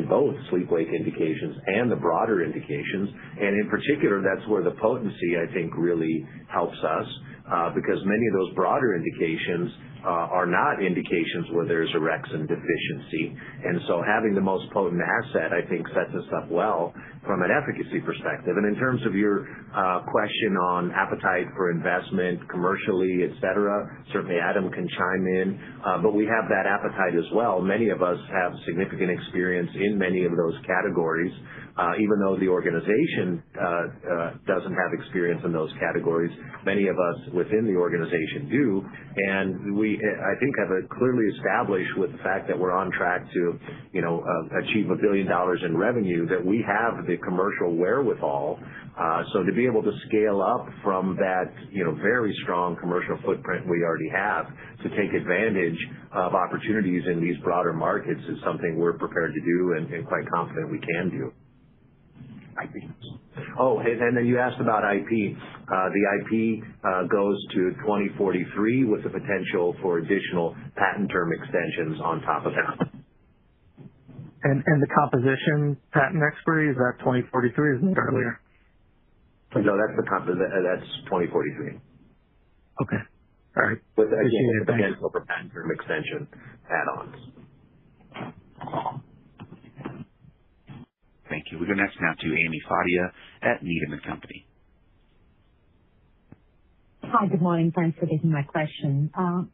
both sleep-wake indications and the broader indications. And in particular, that's where the potency, I think, really helps us, because many of those broader indications are not indications where there's orexin deficiency. And so having the most potent asset, I think, sets us up well from an efficacy perspective. And in terms of your question on appetite for investment commercially, et cetera, certainly Adam can chime in, but we have that appetite as well. Many of us have significant experience in many of those categories, even though the organization doesn't have experience in those categories. Many of us within the organization do, and we, I think, have clearly established with the fact that we're on track to, achieve $1 billion in revenue, that we have the commercial wherewithal. So to be able to scale up from that, very strong commercial footprint we already have to take advantage of opportunities in these broader markets is something we're prepared to do and quite confident we can do. Oh, and then you asked about IP. The IP goes to 2043 with the potential for additional patent term extensions on top of that. And the composition patent expiry, is that 2043, isn't it earlier? No, that's 2043. Okay. All right. With, again, the potential for patent term extension add-ons. Thank you. We go next now to Amy Fadia at Needham & Company. Hi, good morning. Thanks for taking my question.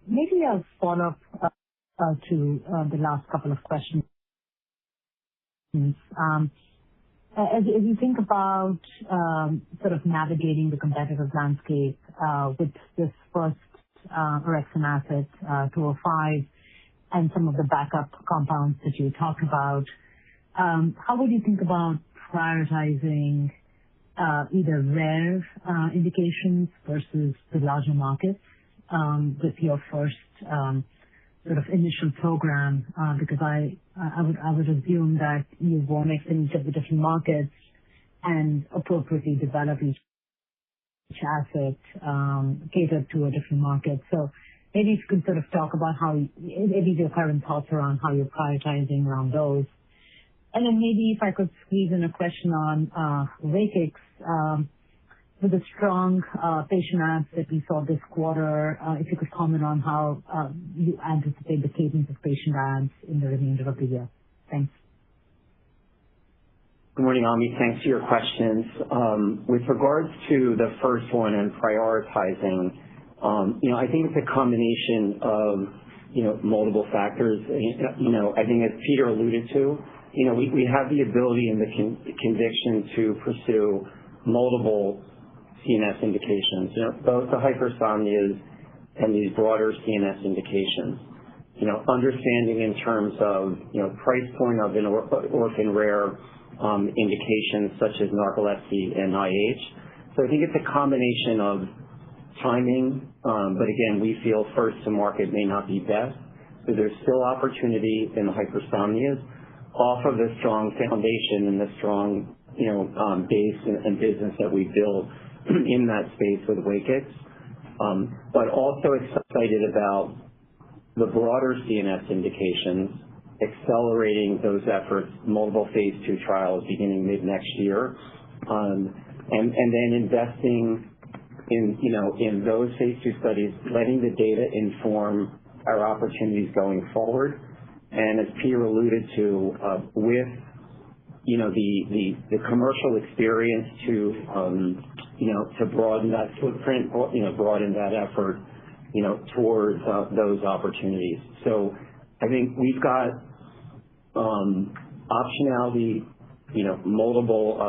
Maybe I'll follow up to the last couple of questions. As you think about sort of navigating the competitive landscape with this first orexin asset, 205, and some of the backup compounds that you talked about, how would you think about prioritizing either rare indications versus the larger markets with your first sort of initial program? Because I would assume that you want to extend each of the different markets and appropriately develop each asset catered to a different market. So maybe if you could sort of talk about maybe your current thoughts around how you're prioritizing around those. And then maybe if I could squeeze in a question on WAKIX, with the strong patient adds that we saw this quarter, if you could comment on how you anticipate the cadence of patient adds in the remainder of the year. Thanks. Good morning, Ami. Thanks for your questions. With regards to the first one and prioritizing, I think it's a combination of, multiple factors. I think as Peter alluded to, we have the ability and the conviction to pursue multiple CNS indications, both the hypersomnias and these broader CNS indications. Understanding in terms of, price point of an orphan rare indications such as narcolepsy and IH. So I think it's a combination of timing, but again, we feel first to market may not be best. So there's still opportunity in the hypersomnias off of the strong foundation and the strong, base and business that we build in that space with WAKIX. But also excited about the broader CNS indications, accelerating those efforts, multiple phase 2 trials beginning mid next year, and then investing in those phase 2 studies, letting the data inform our opportunities going forward. And as Peter alluded to, with the commercial experience to broaden that footprint, broaden that effort, towards those opportunities. So I think we've got optionality, multiple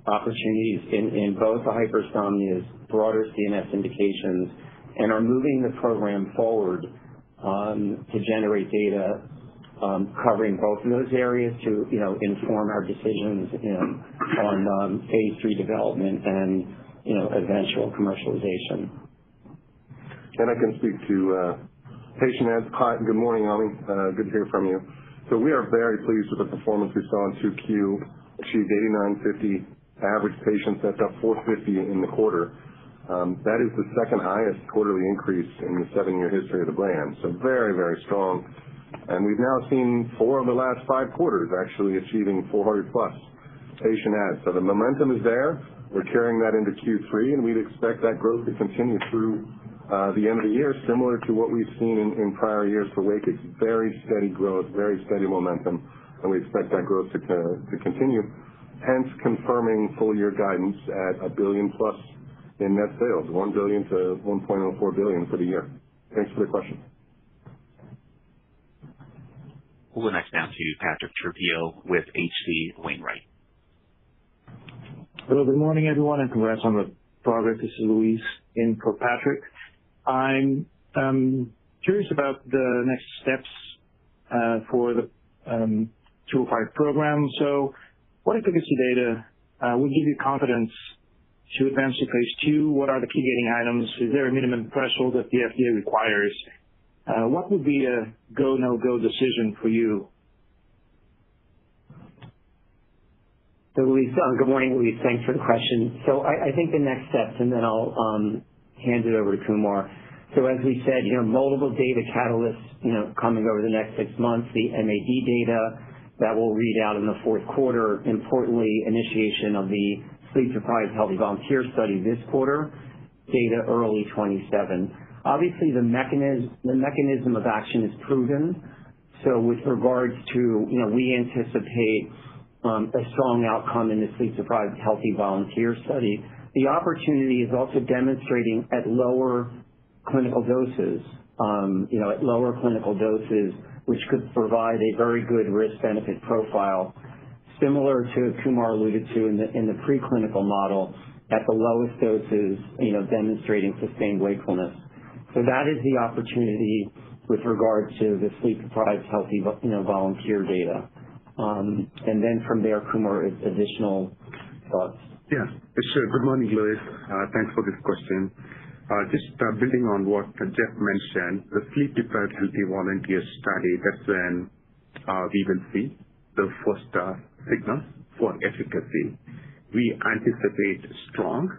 opportunities in both the hypersomnias, broader CNS indications, and are moving the program forward to generate data covering both of those areas to inform our decisions on phase 3 development and eventual commercialization. And I can speak to patient adds. Hi, good morning, Ami. Good to hear from you. So we are very pleased with the performance we saw in 2Q, achieved 8,950 average patients. That's up 450 in the quarter. That is the second highest quarterly increase in the 7-year history of the brand. So very, very strong. And we've now seen 4 of the last 5 quarters actually achieving 400 plus patient adds. So the momentum is there. We're carrying that into Q3, and we'd expect that growth to continue through the end of the year, similar to what we've seen in prior years for WAKIX. Very steady growth, very steady momentum, and we expect that growth to continue. Hence, confirming full-year guidance at $1 billion plus in net sales, $1 billion to $1.04 billion for the year. Thanks for the question. We'll go next now to Patrick Trucchio with H.C. Wainwright. Hello, good morning, everyone, and congrats on the progress. This is Luis in for Patrick. I'm curious about the next steps for the 205 program. So what efficacy data will give you confidence to advance to phase 2? What are the key gating items? Is there a minimum threshold that the FDA requires? What would be a go, no-go decision for you? Louise, good morning, Louise. Thanks for the question. So I think the next steps, and then I'll hand it over to Kumar. So as we said, multiple data catalysts, coming over the next 6 months, the MAD data that will read out in the fourth quarter, importantly, initiation of the sleep-deprived healthy volunteer study this quarter, data early 27. Obviously, the mechanism of action is proven. So with regards to, we anticipate a strong outcome in the sleep-deprived healthy volunteer study. The opportunity is also demonstrating at lower clinical doses, which could provide a very good risk-benefit profile, similar to Kumar alluded to in the preclinical model at the lowest doses, demonstrating sustained wakefulness. So that is the opportunity with regard to the sleep-deprived healthy volunteer data. And then from there, Kumar, additional thoughts. Yeah, sure. Good morning, Louis. Thanks for this question. Just building on what Jeff mentioned, the sleep-deprived healthy volunteer study, that's when we will see the first signals for efficacy. We anticipate strong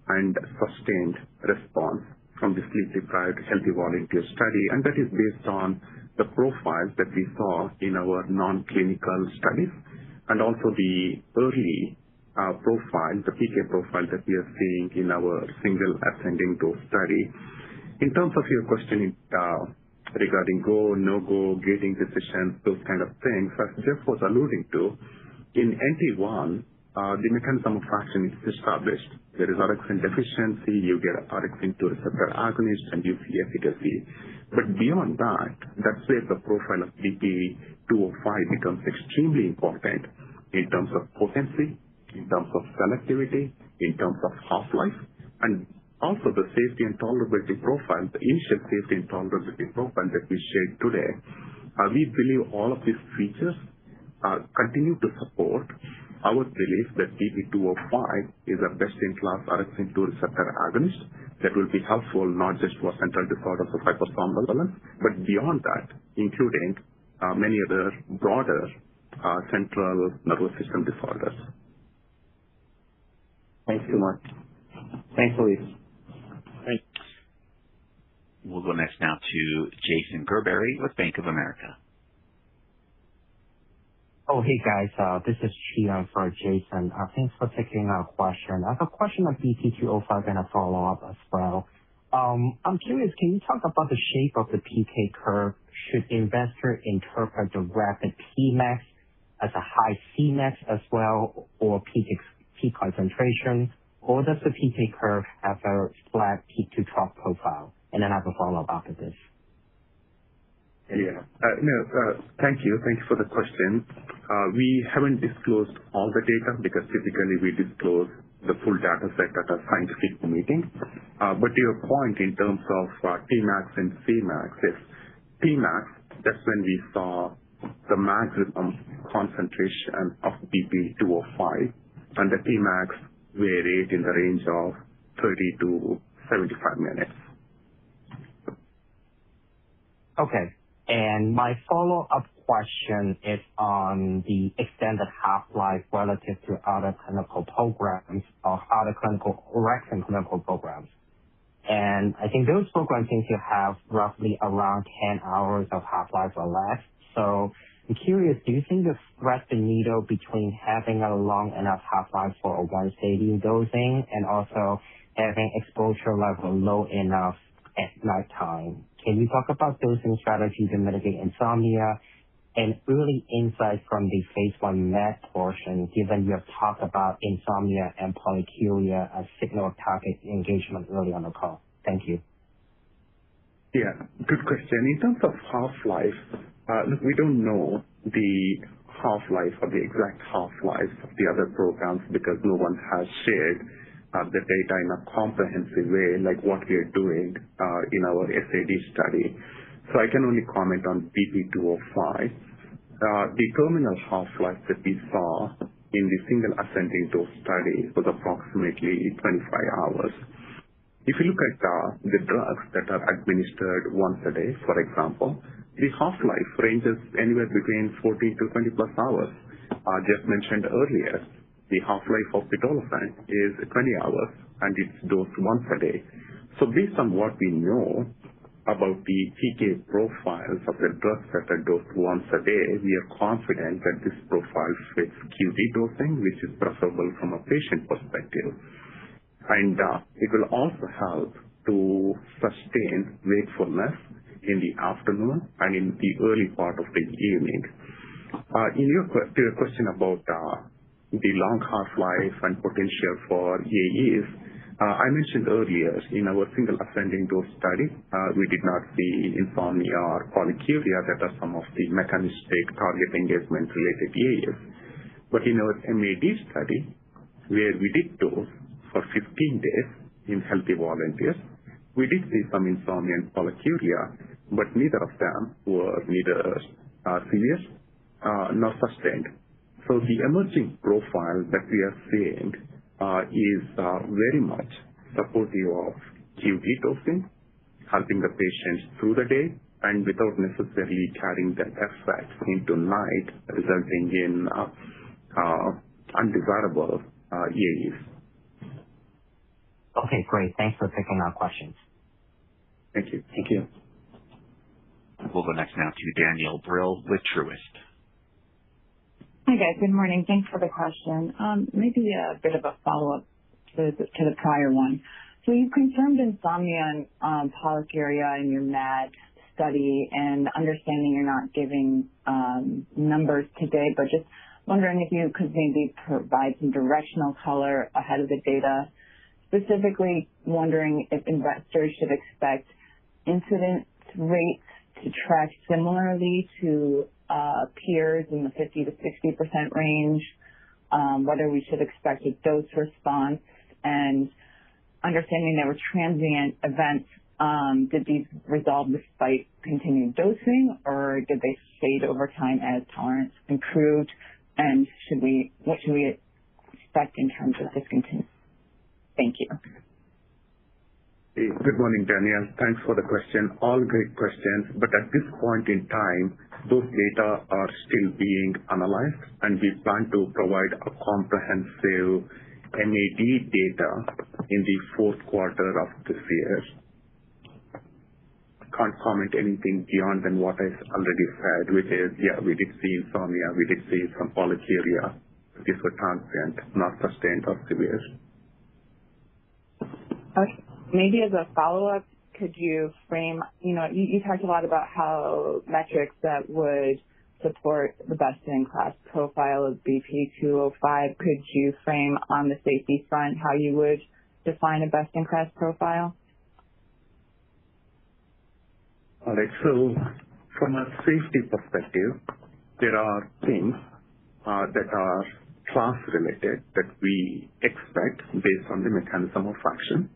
and sustained response from the sleep-deprived healthy volunteer study, and that is based on the profiles that we saw in our non-clinical studies and also the early profile, the PK profile that we are seeing in our single ascending dose study. In terms of your question regarding go, no-go, gating decisions, those kind of things, as Jeff was alluding to, in NT1, the mechanism of action is established. There is orexin deficiency, you get orexin 2 receptor agonist, and you see efficacy. But beyond that, that's where the profile of BP205 becomes extremely important in terms of potency, in terms of selectivity, in terms of half-life, and also the safety and tolerability profile, the initial safety and tolerability profile that we shared today. We believe all of these features continue to support our belief that BP205 is a best-in-class orexin 2 receptor agonist that will be helpful not just for central disorders of hypersomnolence, but beyond that, including many other broader central nervous system disorders. Thanks, Kumar. Thanks, Louise. Thanks. We'll go next now to Jason Gerberry with Bank of America. Oh, hey guys, this is Chian for Jason. Thanks for taking our question. I have a question on BP205 and a follow-up as well. I'm curious, can you talk about the shape of the PK curve? Should investor interpret the rapid Pmax as a high Cmax as well, or peak concentration, or does the PK curve have a flat peak to trough profile? And then I have a follow-up after this. Yeah. Thank you. Thank you for the question. We haven't disclosed all the data because typically we disclose the full data set at a scientific meeting. But to your point in terms of Tmax and Cmax, is Tmax, that's when we saw the maximum concentration of BP205, and the Tmax varied in the range of 30 to 75 minutes. Okay. And my follow-up question is on the extended half-life relative to other clinical programs or other orexin clinical programs. And I think those programs seem to have roughly around 10 hours of half-life or less. So I'm curious, do you think you thread the needle between having a long enough half-life for a once-daily dosing and also having exposure level low enough at nighttime? Can you talk about dosing strategies to mitigate insomnia and early insights from the phase 1 MAD portion, given you have talked about insomnia and polyuria as signal target engagement early on the call? Thank you. Yeah, good question. In terms of half-life, look, we don't know the half-life or the exact half-life of the other programs because no one has shared the data in a comprehensive way like what we are doing in our SAD study. So I can only comment on BP205. The terminal half-life that we saw in the single ascending dose study was approximately 25 hours. If you look at the drugs that are administered once a day, for example, the half-life ranges anywhere between 14 to 20 plus hours. Jeff mentioned earlier the half-life of pitolisant is 20 hours, and it's dosed once a day. So based on what we know about the PK profiles of the drugs that are dosed once a day, we are confident that this profile fits QD dosing, which is preferable from a patient perspective. And it will also help to sustain wakefulness in the afternoon and in the early part of the evening. To your question about the long half-life and potential for AEs, I mentioned earlier in our single ascending dose study, we did not see insomnia or polyuria that are some of the mechanistic target engagement related AEs. But in our MAD study, where we did dose for 15 days in healthy volunteers, we did see some insomnia and polyuria, but neither of them were neither severe nor sustained. So the emerging profile that we are seeing is very much supportive of QD dosing, helping the patients through the day and without necessarily carrying that effect into night, resulting in undesirable AEs. Okay, great. Thanks for taking our questions. Thank you. Thank you. We'll go next now to Danielle Brill with Truist. Hi, guys. Good morning. Thanks for the question. Maybe a bit of a follow-up to the prior one. So you confirmed insomnia and polyuria in your MAD study, and understanding you're not giving numbers today, but just wondering if you could maybe provide some directional color ahead of the data. Specifically wondering if investors should expect incidence rates to track similarly to peers in the 50 to 60% range, whether we should expect a dose response, and understanding there were transient events, did these resolve despite continued dosing, or did they fade over time as tolerance improved, and what should we expect in terms of discontinuation? Thank you. Hey, good morning, Danielle. Thanks for the question. All great questions, but at this point in time, those data are still being analyzed, and we plan to provide a comprehensive MAD data in the fourth quarter of this year. Can't comment anything beyond than what I already said, which is, yeah, we did see insomnia, we did see some polyuria. These were transient, not sustained or severe. Okay. Maybe as a follow-up, could you frame, you talked a lot about how metrics that would support the best-in-class profile of BP205. Could you frame on the safety front how you would define a best-in-class profile? All right. So from a safety perspective, there are things that are class-related that we expect based on the mechanism of action.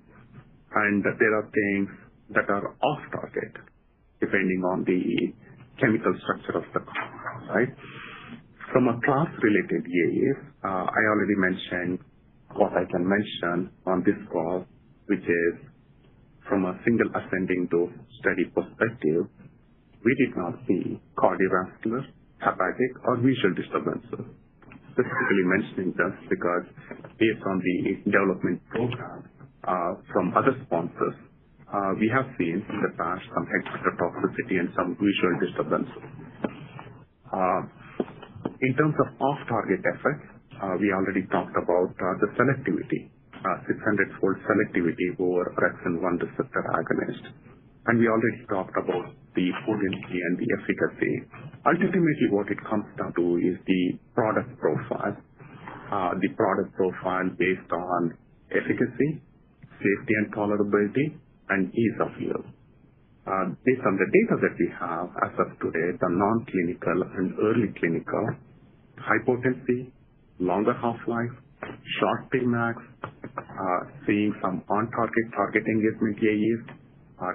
And there are things that are off-target, depending on the chemical structure of the compound, right? From a class-related AEs, I already mentioned what I can mention on this call, which is from a single ascending dose study perspective, we did not see cardiovascular, hepatic, or visual disturbances. Specifically mentioning this because based on the development program, from other sponsors, we have seen in the past some hepatotoxicity and some visual disturbances. In terms of off-target effects, we already talked about the selectivity, 600-fold selectivity over orexin 1 receptor agonist. And we already talked about the potency and the efficacy. Ultimately, what it comes down to is the product profile. The product profile based on efficacy, safety and tolerability, and ease of use. Based on the data that we have as of today, the non-clinical and early clinical, high potency, longer half-life, short Tmax, seeing some on-target target engagement AEs,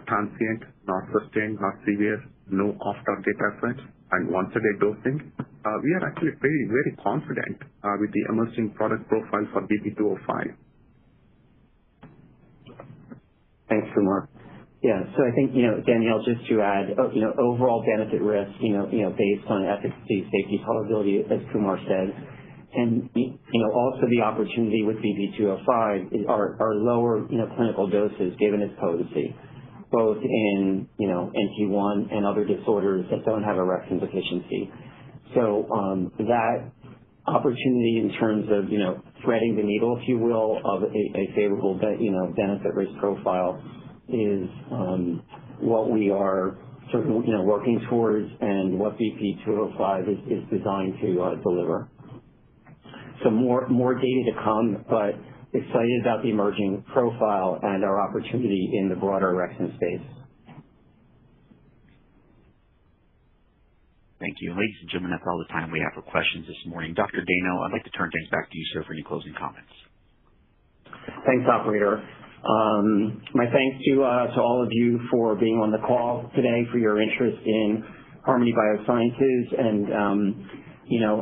transient, not sustained, not severe, no off-target effects, and once-a-day dosing. We are actually very, very confident with the emerging product profile for BP205. Thanks, Kumar. Yeah, so I think, Danielle, just to add, overall benefit risk, based on efficacy, safety, tolerability, as Kumar said, And also the opportunity with BP205 are lower clinical doses given its potency, both in NT1 and other disorders that don't have orexin deficiency. So that opportunity in terms of threading the needle, if you will, of a favorable benefit risk profile is what we are sort of working towards, and what BP205 is designed to deliver. So more data to come, but excited about the emerging profile and our opportunity in the broader orexin space. Thank you. Ladies and gentlemen, that's all the time we have for questions this morning. Dr. Dano, I'd like to turn things back to you, sir, for any closing comments. Thanks, operator. My thanks to all of you for being on the call today, for your interest in Harmony Biosciences and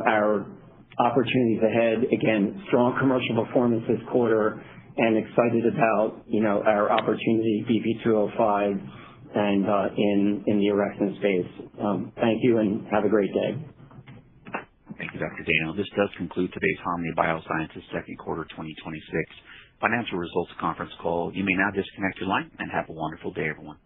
our opportunities ahead. Again, strong commercial performance this quarter, and excited about our opportunity BP205 and in the orexin space. Thank you, and have a great day. Thank you, Dr. Dano. This does conclude today's Harmony Biosciences second quarter 2026 financial results conference call. You may now disconnect your line, and have a wonderful day, everyone.